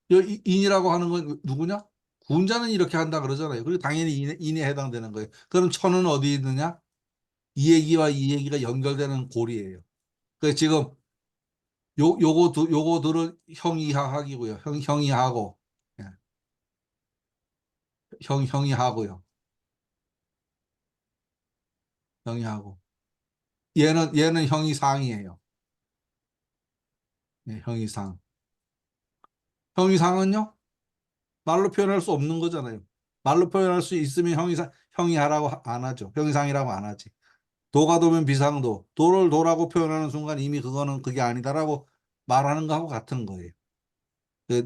S3: 인이라고 하는 건 누구냐? 군자는 이렇게 한다 그러잖아요. 그리고 당연히 인에 해당되는 거예요. 그럼 천은 어디 있느냐? 이 얘기와 이 얘기가 연결되는 고리예요. 그래서 지금 요거들은 형이하학이고요. 형이하고 예. 형이하고요. 형이하고 얘는 형이상이에요. 예, 형이상. 형이상은요? 말로 표현할 수 없는 거잖아요. 말로 표현할 수 있으면 형이하라고 안 하죠. 형이상이라고 안 하지. 도가 도면 비상도. 도를 도라고 표현하는 순간 이미 그거는 그게 아니다라고 말하는 거하고 같은 거예요.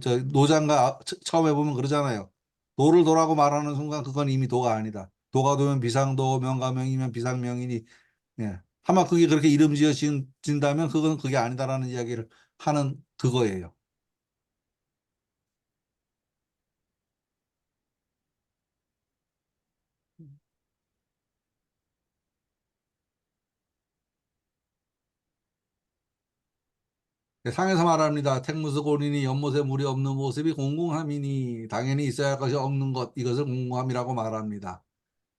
S3: 저 노장가 처음에 보면 그러잖아요. 도를 도라고 말하는 순간 그건 이미 도가 아니다. 도가 도면 비상도, 명가명이면 비상명이니. 예. 아마 그게 그렇게 이름 지어진다면 그건 그게 아니다라는 이야기를 하는 그거예요. 네, 상에서 말합니다. 택무스고린이 연못에 물이 없는 모습이 공공함이니 당연히 있어야 할 것이 없는 것, 이것을 공공함이라고 말합니다.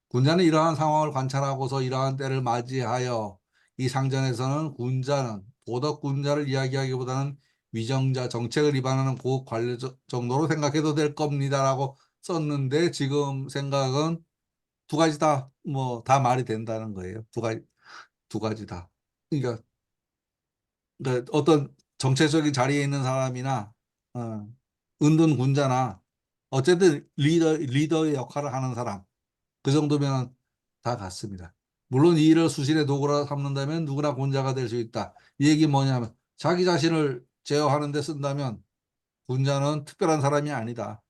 S3: 군자는 이러한 상황을 관찰하고서 이러한 때를 맞이하여 이 상전에서는 군자는 도덕 군자를 이야기하기보다는 위정자 정책을 위반하는 고급 관료 정도로 생각해도 될 겁니다라고 썼는데 지금 생각은 두 가지 다 뭐 다 말이 된다는 거예요. 두 가지 다. 그러니까 어떤 정체적인 자리에 있는 사람이나 은둔 군자나 어쨌든 리더의 역할을 하는 사람 그 정도면 다 같습니다. 물론 이 일을 수신의 도구라 삼는다면 누구나 군자가 될 수 있다. 이 얘기 뭐냐면 자기 자신을 제어하는 데 쓴다면 군자는 특별한 사람이 아니다.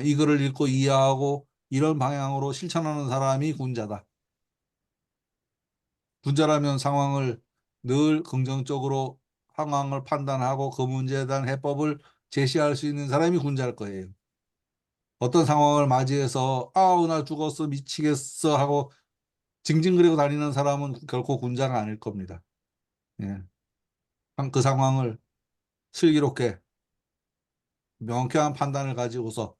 S3: 이 글을 읽고 이해하고 이런 방향으로 실천하는 사람이 군자다. 군자라면 상황을 늘 긍정적으로 상황을 판단하고 그 문제에 대한 해법을 제시할 수 있는 사람이 군자일 거예요. 어떤 상황을 맞이해서 아우 나 죽었어 미치겠어 하고 징징거리고 다니는 사람은 결코 군자가 아닐 겁니다. 예. 그 상황을 슬기롭게 명쾌한 판단을 가지고서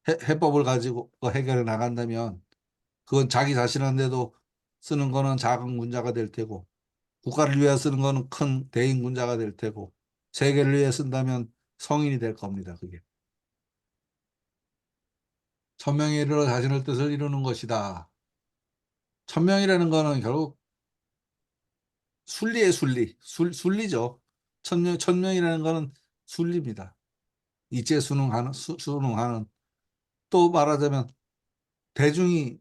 S3: 해법을 가지고 해결해 나간다면 그건 자기 자신한테도 쓰는 거는 작은 군자가 될 테고 국가를 위해 쓰는 거는 큰 대인 군자가 될 테고 세계를 위해 쓴다면 성인이 될 겁니다. 그게. 천명에 이르러 자신의 뜻을 이루는 것이다. 천명이라는 거는 결국 순리의 순리죠. 천명이라는 거는 순리입니다. 이체 순응하는 또 말하자면 대중이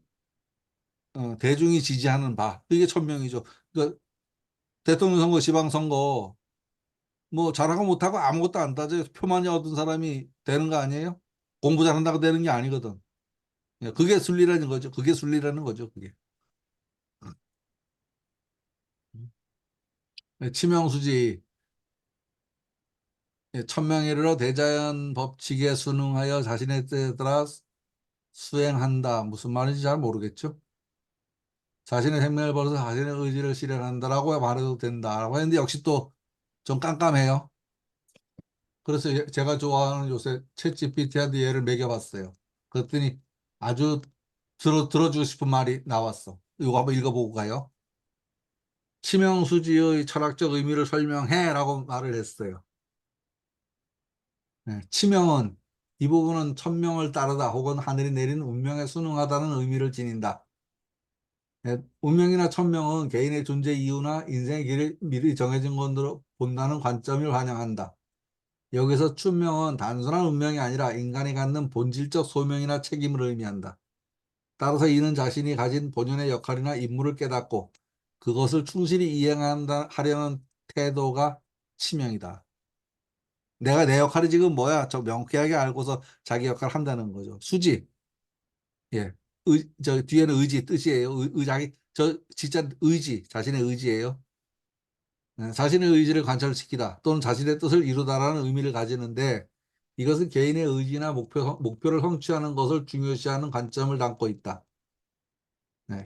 S3: 대중이 지지하는 바 이게 천명이죠. 그러니까 대통령 선거, 지방선거 뭐 잘하고 못하고 아무것도 안 따져 표만이 얻은 사람이 되는 거 아니에요? 공부 잘한다고 되는 게 아니거든. 예, 그게 순리라는 거죠. 그게 순리라는 거죠. 그게. 예, 치명수지 천명에 이르러 대자연 법칙에 순응하여 자신의 뜻에 따라 수행한다. 무슨 말인지 잘 모르겠죠. 자신의 생명을 벌어서 자신의 의지를 실현한다라고 말해도 된다라고 했는데 역시 또 좀 깜깜해요. 그래서 제가 좋아하는 요새 챗GPT한테 얘를 매겨봤어요. 그랬더니 아주 들어주고 싶은 말이 나왔어. 이거 한번 읽어보고 가요. 치명수지의 철학적 의미를 설명해라고 말을 했어요. 네, 치명은 이 부분은 천명을 따르다 혹은 하늘이 내린 운명에 순응하다는 의미를 지닌다. 네, 운명이나 천명은 개인의 존재 이유나 인생의 길을 미리 정해진 것으로 본다는 관점을 반영한다. 여기서 천명은 단순한 운명이 아니라 인간이 갖는 본질적 소명이나 책임을 의미한다. 따라서 이는 자신이 가진 본연의 역할이나 임무를 깨닫고 그것을 충실히 이행하려는 태도가 치명이다. 내가 내 역할이 지금 뭐야? 저 명쾌하게 알고서 자기 역할을 한다는 거죠. 수지. 예. 저 뒤에는 의지 뜻이에요. 자기 저 진짜 의지, 자신의 의지예요. 자신의 의지를 관철시키다 또는 자신의 뜻을 이루다라는 의미를 가지는데 이것은 개인의 의지나 목표를 성취하는 것을 중요시하는 관점을 담고 있다.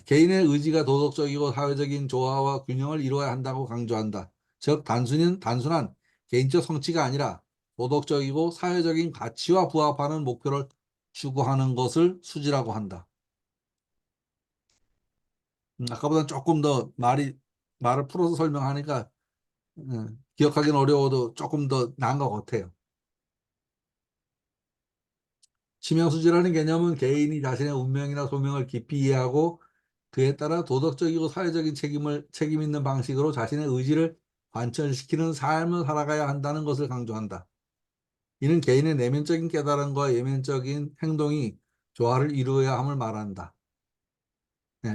S3: 개인의 의지가 도덕적이고 사회적인 조화와 균형을 이루어야 한다고 강조한다. 즉 단순한 개인적 성취가 아니라 도덕적이고 사회적인 가치와 부합하는 목표를 추구하는 것을 수지라고 한다. 아까보다 조금 더 말을 풀어서 설명하니까 기억하기는 어려워도 조금 더 나은 것 같아요. 치명수지라는 개념은 개인이 자신의 운명이나 소명을 깊이 이해하고 그에 따라 도덕적이고 사회적인 책임 있는 방식으로 자신의 의지를 관철시키는 삶을 살아가야 한다는 것을 강조한다. 이는 개인의 내면적인 깨달음과 외면적인 행동이 조화를 이루어야 함을 말한다.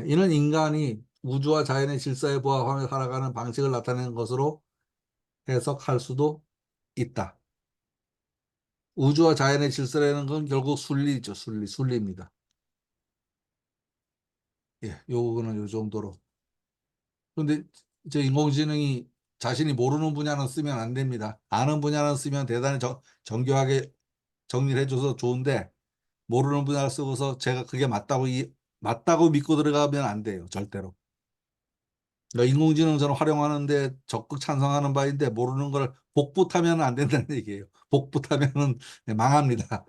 S3: 이는 인간이 우주와 자연의 질서에 부합하며 살아가는 방식을 나타내는 것으로 해석할 수도 있다. 우주와 자연의 질서라는 건 결국 순리죠. 순리입니다. 예, 요거는 요 정도로. 그런데 저 인공지능이 자신이 모르는 분야는 쓰면 안 됩니다. 아는 분야는 쓰면 대단히 정교하게 정리를 해줘서 좋은데 모르는 분야를 쓰고서 제가 그게 맞다고 믿고 들어가면 안 돼요. 절대로. 그러니까 인공지능 저는 활용하는데 적극 찬성하는 바인데 모르는 걸 복붙하면 안 된다는 얘기예요. 복붙하면은 망합니다.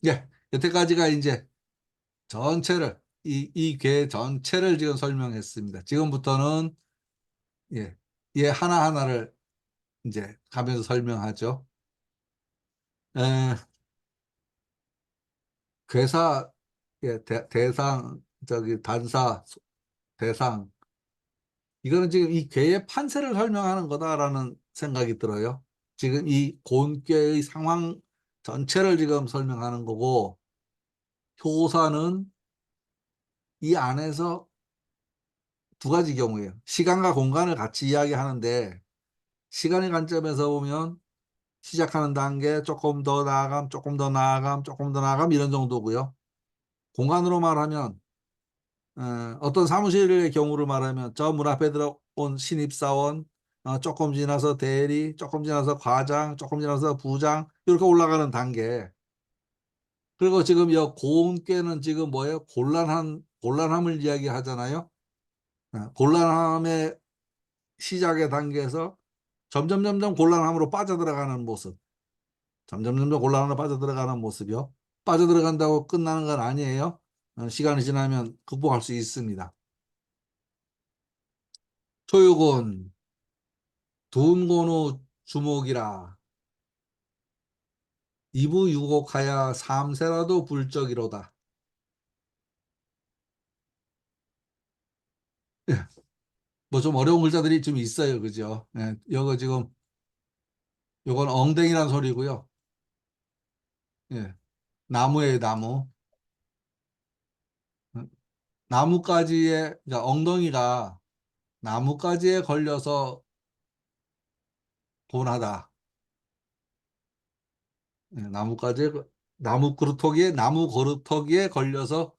S3: 예, 여태까지가 이제 전체를 이 궤 전체를 지금 설명했습니다. 지금부터는 하나하나를 이제 가면서 설명하죠. 에, 괴사, 대상, 단사, 대상. 이거는 지금 이 괴의 판세를 설명하는 거다라는 생각이 들어요. 지금 이 고운괴의 상황 전체를 지금 설명하는 거고, 효사는 이 안에서 두 가지 경우예요. 시간과 공간을 같이 이야기하는데, 시간의 관점에서 보면 시작하는 단계, 조금 더 나아감, 조금 더 나아감, 조금 더 나아감 이런 정도고요. 공간으로 말하면 어떤 사무실의 경우를 말하면 저 문 앞에 들어온 신입사원, 조금 지나서 대리, 조금 지나서 과장, 조금 지나서 부장 이렇게 올라가는 단계. 그리고 지금 이 고운께는 지금 뭐예요? 곤란함을 이야기하잖아요. 곤란함의 시작의 단계에서 점점 곤란함으로 빠져들어가는 모습. 점점 곤란함으로 빠져들어가는 모습이요. 빠져들어간다고 끝나는 건 아니에요. 시간이 지나면 극복할 수 있습니다. 초육은 둔곤우 주목이라 이부유곡하야 삼세라도 불적이로다. 뭐 좀 어려운 글자들이 좀 있어요. 그죠? 이거 지금 요건 엉덩이란 소리고요. 나무예요, 나무. 나무가지에, 그러니까 엉덩이가 나무가지에 걸려서 고운하다. 나무 그루터기에 걸려서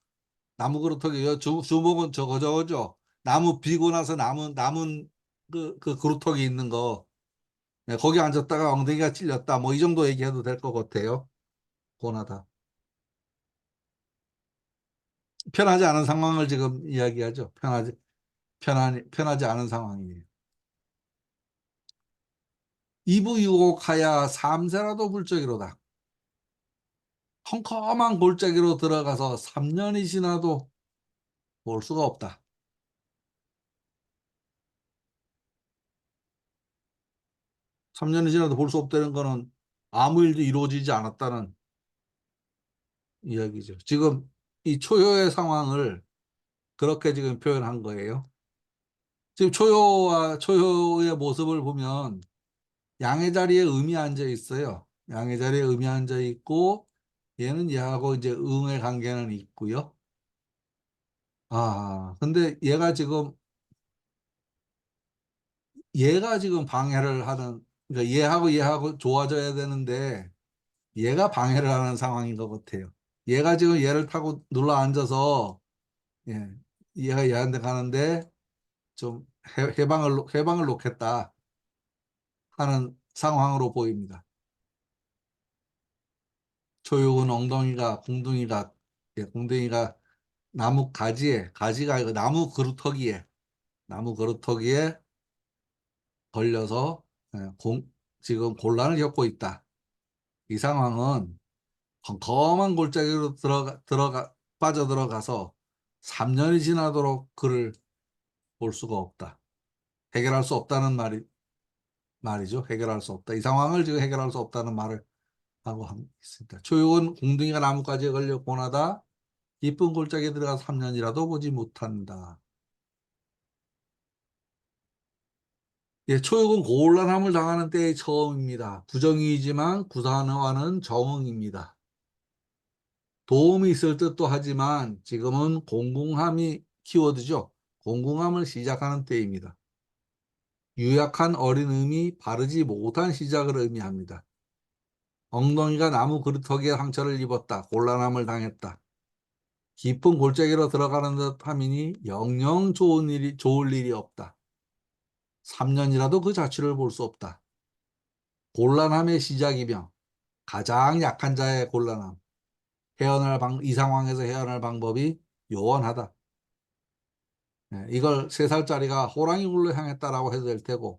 S3: 나무 그루터기, 주먹은 저거죠. 나무 비고 나서 남은 그 그루터기 있는 거. 거기 앉았다가 엉덩이가 찔렸다. 뭐 이 정도 얘기해도 될 것 같아요. 고운하다. 편하지 않은 상황을 지금 이야기하죠. 편하지 않은 상황이에요. 이부유곡하야 삼세라도 불적이로다. 컴컴한 골짜기로 들어가서 3년이 지나도 볼 수가 없다. 3년이 지나도 볼 수 없다는 거는 아무 일도 이루어지지 않았다는 이야기죠. 지금 이 초효의 상황을 그렇게 지금 표현한 거예요. 지금 초효와 초효의 모습을 보면 양의 자리에 음이 앉아 있어요. 양의 자리에 음이 앉아 있고 얘는 얘하고 이제 응의 관계는 있고요. 근데 얘가 지금 방해를 하는, 그러니까 얘하고 좋아져야 되는데 얘가 방해를 하는 상황인 것 같아요. 얘가 지금 얘를 타고 눌러 앉아서 예, 얘가 얘한테 가는데 좀 해방을 놓겠다 하는 상황으로 보입니다. 초육은 엉덩이가 공둥이가 나무 가지가 아니고 나무 그루터기에 걸려서 예, 지금 곤란을 겪고 있다. 이 상황은 컴컴한 골짜기로 빠져들어가서 3년이 지나도록 그를 볼 수가 없다. 해결할 수 없다는 말이죠. 해결할 수 없다. 이 상황을 지금 해결할 수 없다는 말을 하고 있습니다. 초육은 공둥이가 나뭇가지에 걸려 고나다 깊은 골짜기에 들어가 3년이라도 보지 못한다. 예, 초육은 곤란함을 당하는 때의 처음입니다. 부정이지만 구사와는 정응입니다. 도움이 있을 듯도 하지만 지금은 공공함이 키워드죠. 공공함을 시작하는 때입니다. 유약한 어린음이 바르지 못한 시작을 의미합니다. 엉덩이가 나무 그루터기에 상처를 입었다. 곤란함을 당했다. 깊은 골짜기로 들어가는 듯 하미니 영영 좋을 일이 없다. 3년이라도 그 자취를 볼 수 없다. 곤란함의 시작이며 가장 약한 자의 곤란함. 이 상황에서 헤어날 방법이 요원하다. 이걸 3살짜리가 호랑이 굴로 향했다라고 해도 될 테고,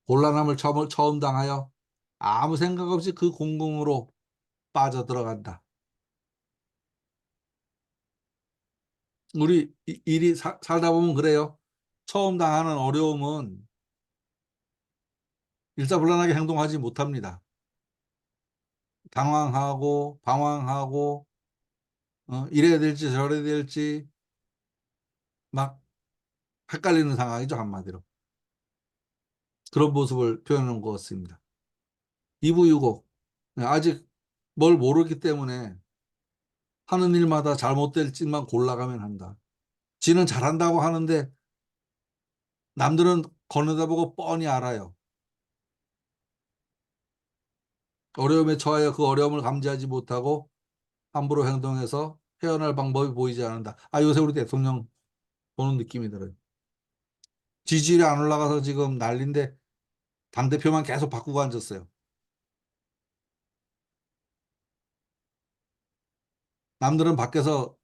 S3: 곤란함을 처음 당하여 아무 생각 없이 그 공공으로 빠져들어간다. 우리 일이 살다 보면 그래요. 처음 당하는 어려움은 일사불란하게 행동하지 못합니다. 당황하고 방황하고 이래야 될지 저래야 될지 막 헷갈리는 상황이죠, 한마디로. 그런 모습을 표현한 것 같습니다. 이부유곡. 아직 뭘 모르기 때문에 하는 일마다 잘못될 짓만 골라가면 한다. 지는 잘한다고 하는데 남들은 거느다보고 뻔히 알아요. 어려움에 처하여 그 어려움을 감지하지 못하고 함부로 행동해서 헤어날 방법이 보이지 않는다. 요새 우리 대통령 보는 느낌이 들어요. 지지율이 안 올라가서 지금 난리인데 당대표만 계속 바꾸고 앉았어요. 남들은 밖에서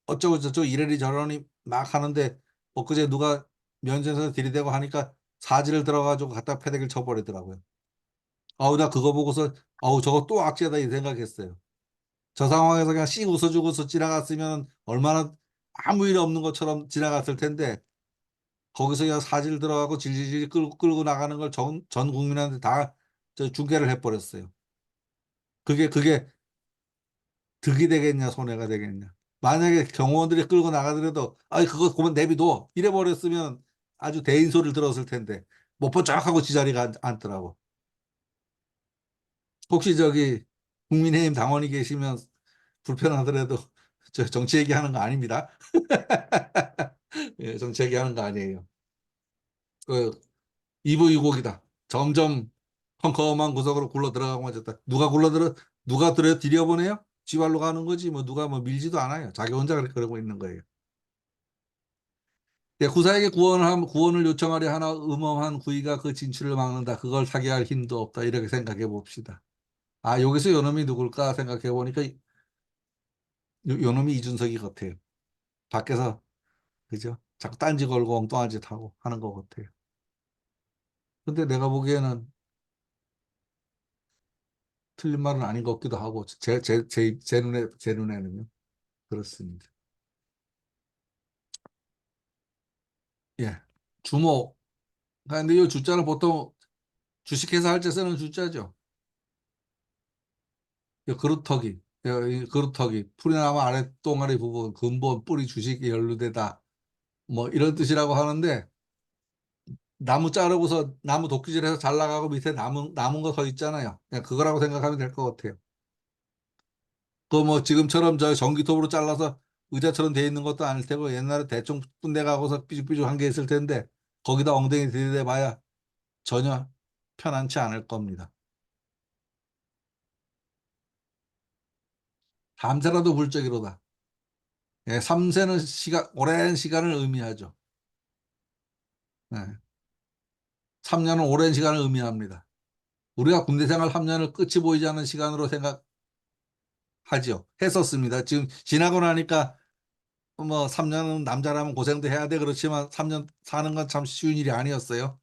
S3: 어쩌고 저쩌고 이래리 저러니 막 하는데 엊그제 누가 면전에서 들이대고 하니까 사지를 들어가지고 갖다 패대기를 쳐버리더라고요. 나 그거 보고서 저거 또 악재다 이 생각했어요. 저 상황에서 그냥 씩 웃어주고서 지나갔으면 얼마나 아무 일 없는 것처럼 지나갔을 텐데 거기서 그냥 사지를 들어가고 질질질 끌고 나가는 걸 전 국민한테 다 중계를 해버렸어요. 그게 득이 되겠냐 손해가 되겠냐. 만약에 경호원들이 끌고 나가더라도 그거 그만 내비둬 이래 버렸으면 아주 대인 소리를 들었을 텐데 못 번쩍하고 지자리가 앉더라고. 혹시 국민의힘 당원이 계시면 불편하더라도 저 정치 얘기하는 거 아닙니다. 예, 정치 얘기하는 거 아니에요. 이부유곡이다. 점점 컴컴한 구석으로 굴러 들어가고 맞았다. 누가 들여보내요? 지발로 가는 거지. 누가 밀지도 않아요. 자기 혼자 그러고 있는 거예요. 예, 구사에게 구원을 요청하려 하나 음험한 구이가 그 진출을 막는다. 그걸 타개할 힘도 없다. 이렇게 생각해 봅시다. 여기서 요놈이 누굴까 생각해 보니까 요놈이 이준석이 같아요. 밖에서 그죠? 자꾸 딴지 걸고 엉뚱한 짓 하고 하는 것 같아요. 근데 내가 보기에는 틀린 말은 아닌 것 같기도 하고 제 눈에는요. 그렇습니다. 예. 주목. 근데 이 주자는 보통 주식회사 할 때 쓰는 주자죠. 이 그루터기. 이 그루터기. 풀이나무 아래 동아리 부분, 근본, 뿌리, 주식이 연루되다. 뭐 이런 뜻이라고 하는데 나무 자르고서 나무 도끼질해서 잘 나가고 밑에 남은 거 서 있잖아요. 그냥 그거라고 생각하면 될 것 같아요. 그 뭐 지금처럼 저 전기톱으로 잘라서 의자처럼 돼 있는 것도 아닐 테고 옛날에 대충 쁜데 가고서 삐죽삐죽한 게 있을 텐데 거기다 엉덩이 들이대 봐야 전혀 편안치 않을 겁니다. 밤새라도 불적이로다. 예, 3세는 오랜 시간을 의미하죠. 예, 3년은 오랜 시간을 의미합니다. 우리가 군대 생활 3년을 끝이 보이지 않는 시간으로 생각하죠. 했었습니다. 지금 지나고 나니까 뭐 3년은 남자라면 고생도 해야 돼. 그렇지만 3년 사는 건 참 쉬운 일이 아니었어요.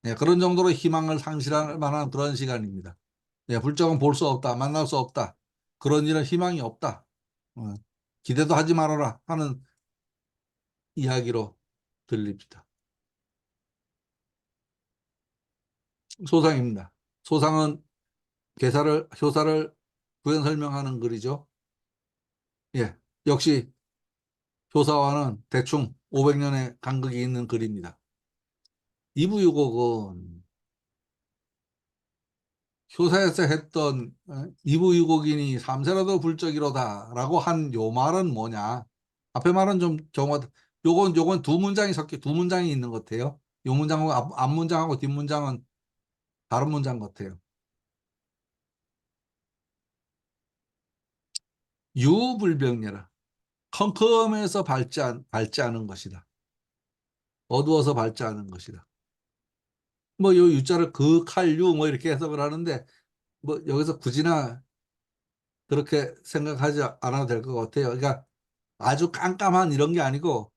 S3: 예, 그런 정도로 희망을 상실할 만한 그런 시간입니다. 예, 불정은 볼 수 없다. 만날 수 없다. 그런 일은 희망이 없다. 어, 기대도 하지 말아라 하는 이야기로 들립니다. 소상입니다. 소상은 효사를 구현 설명하는 글이죠. 예, 역시 효사와는 대충 500년의 간극이 있는 글입니다. 이부유곡은 효사에서 했던 이부유곡이니 삼세라도 불적이로다라고 한 요 말은 뭐냐? 앞에 말은 좀 경화. 요건 두 문장이 있는 것 같아요. 요 문장하고 앞 문장하고 뒷 문장은 다른 문장 같아요. 유불병리라. 컴컴해서 밝지 않은 것이다. 어두워서 밝지 않은 것이다. 뭐 요 유자를 극할유 뭐 이렇게 해석을 하는데 뭐 여기서 굳이나 그렇게 생각하지 않아도 될 것 같아요. 그러니까 아주 깜깜한 이런 게 아니고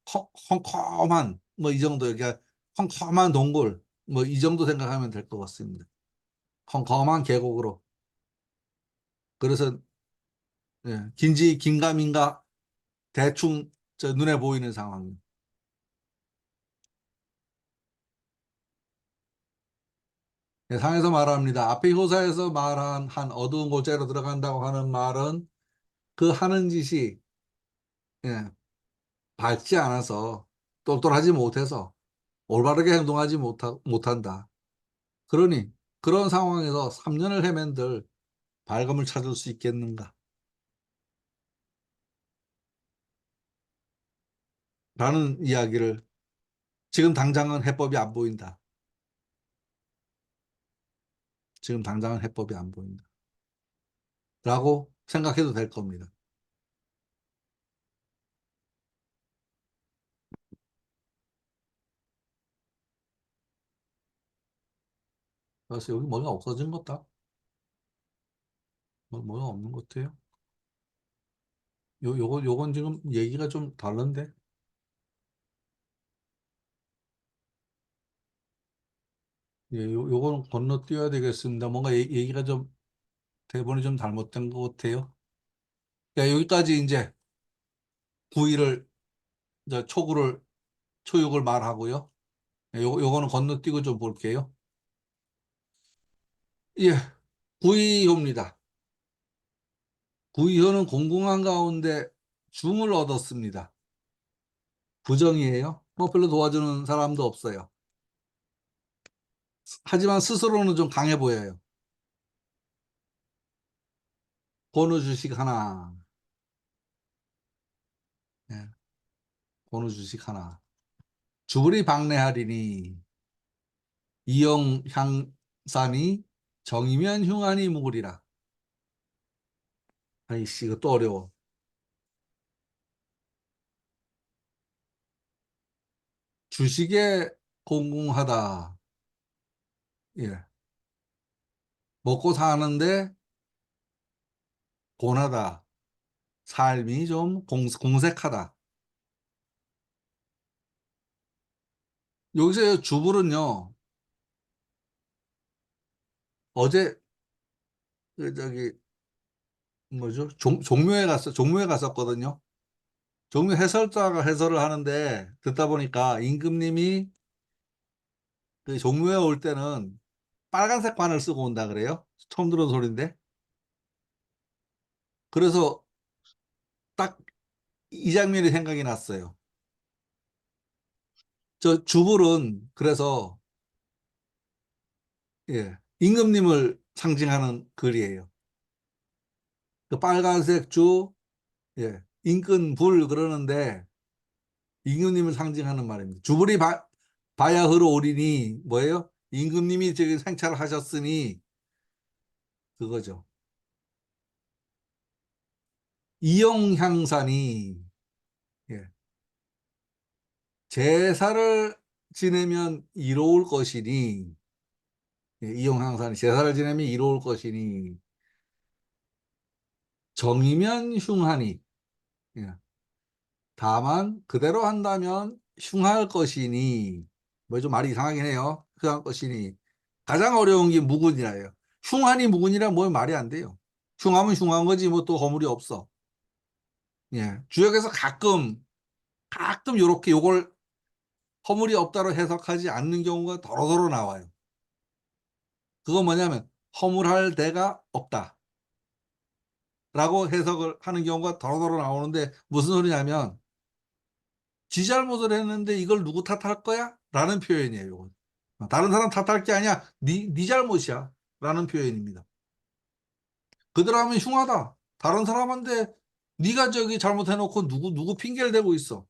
S3: 컴컴한 뭐 이 정도. 그러니까 컴컴한 동굴 뭐 이 정도 생각하면 될 것 같습니다. 컴컴한 계곡으로. 그래서 예, 긴가민가 대충 저 눈에 보이는 상황. 예, 상에서 말합니다. 앞에 효사에서 말한 한 어두운 골짜기로 들어간다고 하는 말은 그 하는 짓이 예, 밝지 않아서 똑똑하지 못해서 올바르게 행동하지 못한다. 그러니 그런 상황에서 3년을 헤맨들 밝음을 찾을 수 있겠는가? 라는 이야기를 지금 당장은 해법이 안 보인다. 지금 당장은 해법이 안 보인다. 라고 생각해도 될 겁니다. 그래서 여기 뭐가 없어진 것 같다. 뭐가 없는 것 같아요. 요건 지금 얘기가 좀 다른데. 예, 요거는 건너뛰어야 되겠습니다. 뭔가 얘기가 좀 대본이 좀 잘못된 것 같아요. 야, 여기까지 이제 구이를 이제 초육을 말하고요. 예, 요거는 건너뛰고 좀 볼게요. 예, 구이효입니다. 구이효는 공공한 가운데 중을 얻었습니다. 부정이에요. 뭐 별로 도와주는 사람도 없어요. 하지만 스스로는 좀 강해 보여요. 권우 주식 하나. 예, 권우 주식 하나. 주불이 방래하리니 이영향산이 정이면 흉하니 묵으리라. 아이씨, 이거 또 어려워. 주식에 공공하다. 예. 먹고 사는데 고나다. 삶이 좀 공색하다. 여기서 주불은요, 어제 그 저기 뭐죠? 종묘에 갔었거든요. 종묘 해설자가 해설을 하는데 듣다 보니까 임금님이 그 종묘에 올 때는 빨간색 관을 쓰고 온다 그래요. 처음 들은 소리인데. 그래서 딱 이 장면이 생각이 났어요. 저 주불은 그래서 예, 임금님을 상징하는 글이에요. 그 빨간색 주, 예, 인근 불 그러는데 임금님을 상징하는 말입니다. 주불이 바야흐로 오리니 뭐예요? 임금님이 저기 생찰을 하셨으니 그거죠. 이영향산이 예, 제사를 지내면 이로울 것이니 예, 이영향산이 제사를 지내면 이로울 것이니 정이면 흉하니 예, 다만 그대로 한다면 흉할 것이니 뭐 좀 말이 이상하긴 해요. 흉할 것이니 가장 어려운 게 무근이라요. 흉하니 무근이라 뭐 말이 안 돼요. 흉하면 흉한 거지 뭐 또 허물이 없어. 예, 주역에서 가끔 요렇게 요걸 허물이 없다로 해석하지 않는 경우가 더러더러 나와요. 그건 뭐냐면 허물할 데가 없다 라고 해석을 하는 경우가 더러더러 나오는데 무슨 소리냐면 지 잘못을 했는데 이걸 누구 탓할 거야? 라는 표현이에요. 이건. 다른 사람 탓할 게 아니야. 네 잘못이야. 라는 표현입니다. 그대로 하면 흉하다. 다른 사람한테 네가 저기 잘못해놓고 누구 핑계를 대고 있어.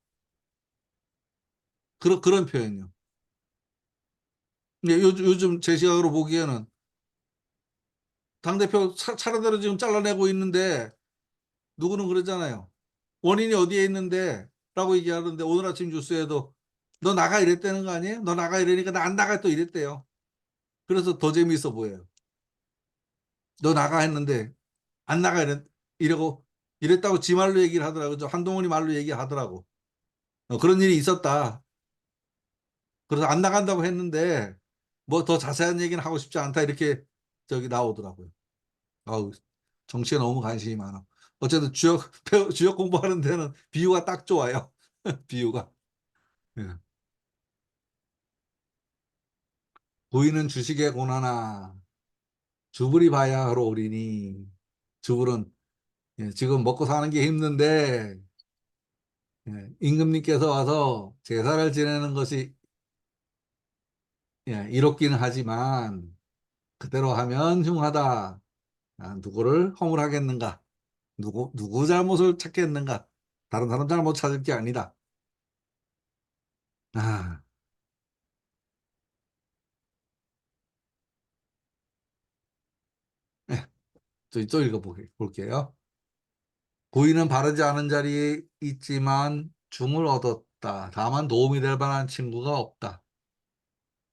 S3: 그런 표현이요. 근데 요즘 제 시각으로 보기에는 당대표 차례대로 지금 잘라내고 있는데 누구는 그러잖아요. 원인이 어디에 있는데? 라고 얘기하는데 오늘 아침 뉴스에도 너 나가 이랬다는 거 아니에요? 너 나가 이러니까 나 안 나가 또 이랬대요. 그래서 더 재미있어 보여요. 너 나가 했는데 안 나가 이랬다고 지 말로 얘기를 하더라고요. 한동훈이 말로 얘기하더라고. 그런 일이 있었다. 그래서 안 나간다고 했는데 뭐 더 자세한 얘기는 하고 싶지 않다 이렇게 저기 나오더라고요. 아우, 정치에 너무 관심이 많아. 어쨌든 주역 공부하는 데는 비유가 딱 좋아요. 비유가. 예. 부인은 주식에 고나나 주불이 봐야 하러 오리니 주불은 예, 지금 먹고 사는 게 힘든데 예, 임금님께서 와서 제사를 지내는 것이 예, 이롭기는 하지만 그대로 하면 흉하다. 아, 누구를 허물하겠는가? 누구 잘못을 찾겠는가? 다른 사람 잘못 찾을 게 아니다. 아, 예, 또 읽어볼게요. 부인은 바르지 않은 자리에 있지만 중을 얻었다. 다만 도움이 될 만한 친구가 없다.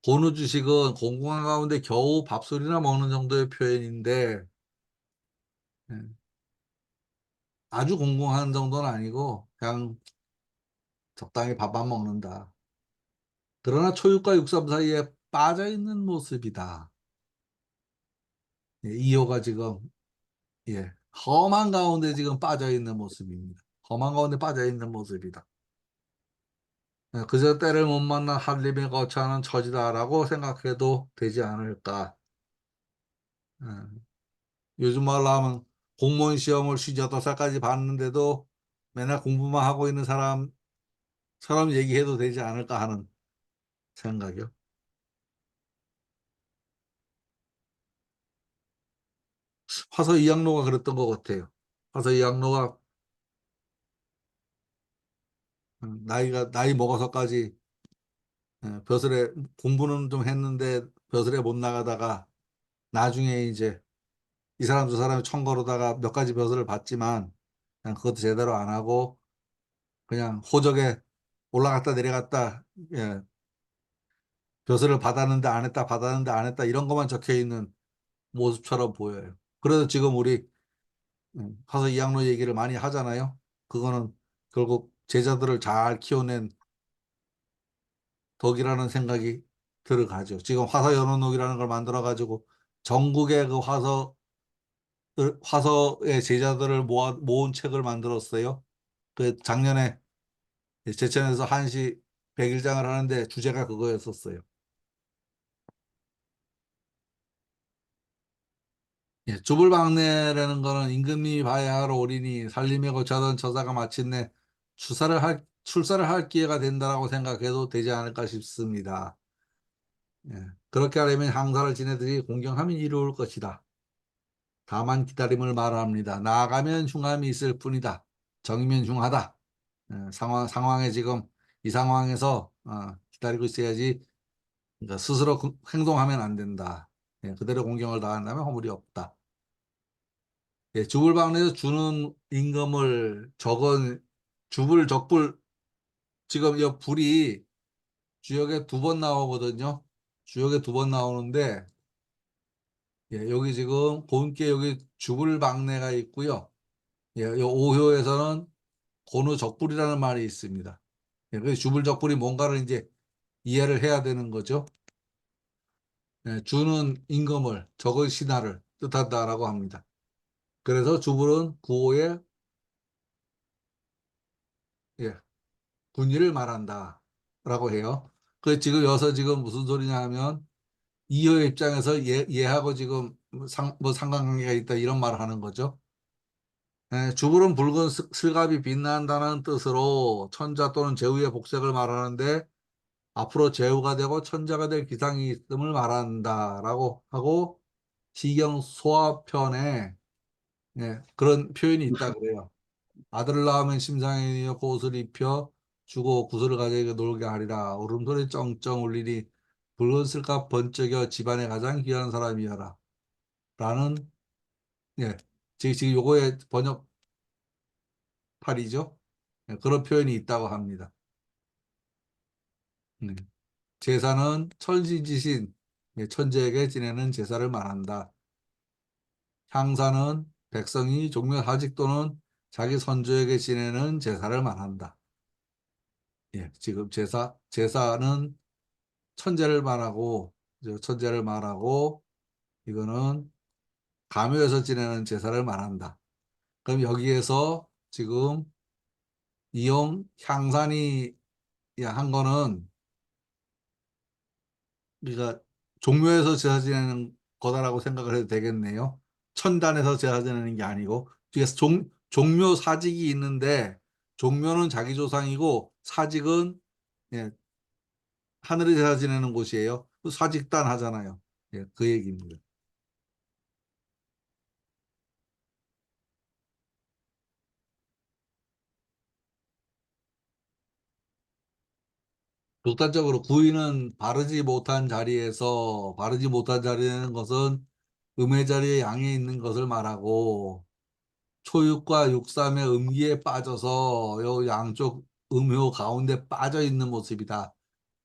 S3: 본우 주식은 공공한 가운데 겨우 밥술이나 먹는 정도의 표현인데 예, 아주 공공한 정도는 아니고 그냥 적당히 밥 안 먹는다. 그러나 초육과 육삼 사이에 빠져 있는 모습이다. 예, 이호가 지금 예, 험한 가운데 지금 빠져 있는 모습입니다. 험한 가운데 빠져 있는 모습이다. 예, 그저 때를 못 만난 한림에 거처하는 처지다라고 생각해도 되지 않을까. 예, 요즘 말로 하면 공무원 시험을 58살까지 봤는데도 맨날 공부만 하고 있는 사람처럼 얘기해도 되지 않을까 하는 생각이요. 화서 이학로가 그랬던 것 같아요. 화서 이학로가 나이 먹어서까지 벼슬에 공부는 좀 했는데 벼슬에 못 나가다가 나중에 이제 이 사람 저 사람이 청거로다가 몇 가지 벼슬을 받지만 그냥 그것도 제대로 안 하고 그냥 호적에 올라갔다 내려갔다 예, 벼슬을 받았는데 안 했다 받았는데 안 했다 이런 것만 적혀 있는 모습처럼 보여요. 그래서 지금 우리 화서 이학로 얘기를 많이 하잖아요. 그거는 결국 제자들을 잘 키워낸 덕이라는 생각이 들어가죠. 지금 화서 연원록이라는 걸 만들어 가지고 전국의 그 화서 화서의 제자들을 모은 책을 만들었어요. 그 작년에 제천에서 한시 백일장을 하는데 주제가 그거였었어요. 예, 주불박내라는 거는 임금님이 봐야 할 올인이 살림에 거처하던 처사가 마침내 출사를 할 기회가 된다라고 생각해도 되지 않을까 싶습니다. 예, 그렇게 하려면 항사를 지내들이 공경함이 이루어질 것이다. 다만 기다림을 말합니다. 나아가면 흉함이 있을 뿐이다. 정이면 흉하다. 상황에 지금 이 상황에서 기다리고 있어야지. 그러니까 스스로 행동하면 안 된다. 예, 그대로 공경을 다한다면 허물이 없다. 예, 주불박내에서 주는 임금을 적은 주불 적불 지금 이 불이 주역에 2번 나오거든요. 주역에 2번 나오는데 예, 여기 지금 본께 여기 주불박내가 있고요. 예, 이 오효에서는 고누적불이라는 말이 있습니다. 예, 그래서 주불적불이 뭔가를 이제 이해를 해야 되는 거죠. 예, 주는 임금을 적은 신하를 뜻한다라고 합니다. 그래서 주불은 구호의 예, 군의를 말한다라고 해요. 그 지금 여기서 지금 무슨 소리냐 하면 이효의 입장에서 얘하고 지금 뭐 상관관계가 있다 이런 말을 하는 거죠. 예, 주불은 붉은 슬갑이 빛난다는 뜻으로 천자 또는 제후의 복색을 말하는데 앞으로 제후가 되고 천자가 될 기상이 있음을 말한다라고 하고 시경 소화편에 예, 그런 표현이 있다 그래요. 아들을 낳으면 심상이여 옷을 입혀 주고 구슬을 가져가 놀게 하리라. 울음소리 쩡쩡 울리니 붉은 슬갑 번쩍여 집안에 가장 귀한 사람이여라. 라는 예, 지금 요거의 번역판이죠. 예, 그런 표현이 있다고 합니다. 제사는 천지지신 예, 천재에게 지내는 제사를 말한다. 향사는 백성이 종묘 사직 또는 자기 선조에게 지내는 제사를 말한다. 예, 지금 제사는 천재를 말하고 이거는 가묘에서 지내는 제사를 말한다. 그럼 여기에서 지금 이용 향산이 한 거는 우리가 종묘에서 제사 지내는 거다라고 생각을 해도 되겠네요. 천단에서 제사 지내는 게 아니고 뒤에서 종묘 사직이 있는데 종묘는 자기 조상이고 사직은 예, 하늘에 제사 지내는 곳이에요. 사직단 하잖아요. 예, 그 얘기입니다. 극단적으로 구인은 바르지 못한 자리에는 것은 음의 자리에 양에 있는 것을 말하고 초육과 육삼의 음기에 빠져서 요 양쪽 음효 가운데 빠져 있는 모습이다.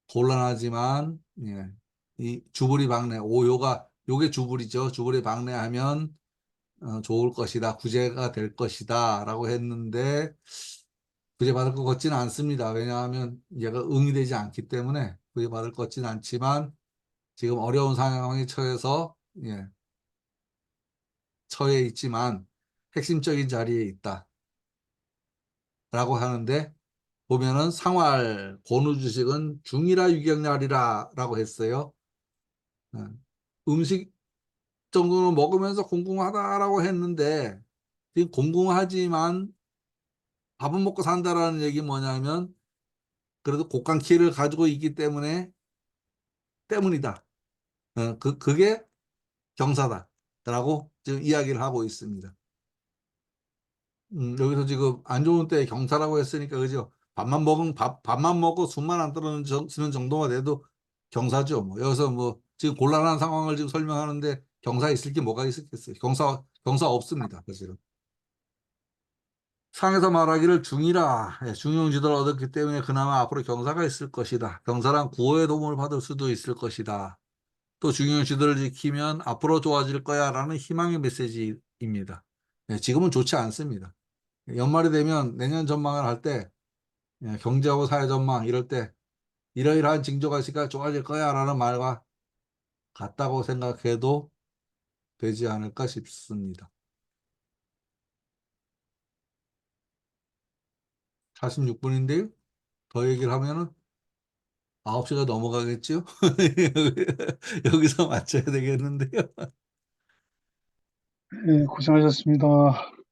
S3: 곤란하지만 예, 이 주불이 박래 오효가 요게 주불이죠. 주불이 박래하면 좋을 것이다. 구제가 될 것이다. 라고 했는데 구제받을 것 같지는 않습니다. 왜냐하면 얘가 응이 되지 않기 때문에 구제받을 것 같지는 않지만 지금 어려운 상황에 예, 처해 있지만 핵심적인 자리에 있다. 라고 하는데 보면은 상활 권우주식은 중이라 유경야리라 라고 했어요. 예, 음식 정도는 먹으면서 공공하다라고 했는데 지금 공공하지만 밥은 먹고 산다라는 얘기 뭐냐면 그래도 곡간키를 가지고 있기 때문이다. 그게 경사다라고 지금 이야기를 하고 있습니다. 여기서 지금 안 좋은 때 경사라고 했으니까 그죠? 밥만 먹고 숨만 안 떨어지는 정도가 돼도 경사죠. 뭐 여기서 뭐 지금 곤란한 상황을 지금 설명하는데 경사 있을 게 뭐가 있었겠어요? 경사 없습니다. 사실은. 상에서 말하기를 중이라 중용지도를 얻었기 때문에 그나마 앞으로 경사가 있을 것이다. 경사란 구호의 도움을 받을 수도 있을 것이다. 또 중용지도를 지키면 앞으로 좋아질 거야 라는 희망의 메시지입니다. 지금은 좋지 않습니다. 연말이 되면 내년 전망을 할 때 경제하고 사회 전망 이럴 때 이러이러한 징조가 있으니까 좋아질 거야 라는 말과 같다고 생각해도 되지 않을까 싶습니다. 46분인데요. 더 얘기를 하면은 9시가 넘어가겠죠? 여기서 마쳐야 되겠는데요.
S5: 예, 고생하셨습니다.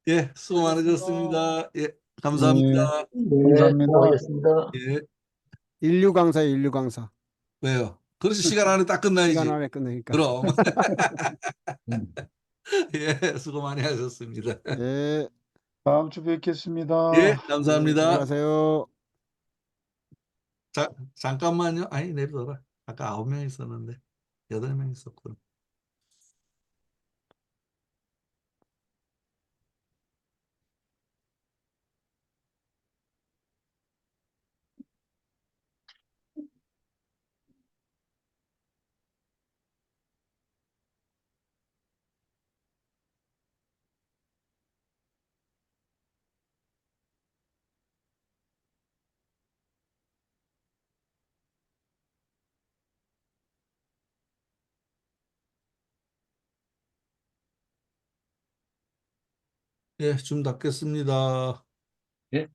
S3: 예, 수고
S1: 수고하셨습니다.
S3: 많으셨습니다. 예,
S5: 예,
S3: 감사합니다.
S6: 네,
S5: 감사합니다.
S6: 수고하셨습니다.
S3: 예,
S2: 인류 강사, 인류 강사.
S3: 왜요? 그렇지, 시간 안에 딱 끝나야지.
S2: 시간 안에 끝내니까.
S3: 그럼.
S6: 음.
S3: 예, 수고 많이 하셨습니다.
S2: 예,
S5: 다음 주 뵙겠습니다.
S3: 예,
S2: 예,
S3: 감사합니다.
S2: 들어가세요.
S3: 잠깐만요. 아니, 내려둬라. 아까 9명 있었는데 8명 있었구나. 예, 좀 닫겠습니다.
S6: 예.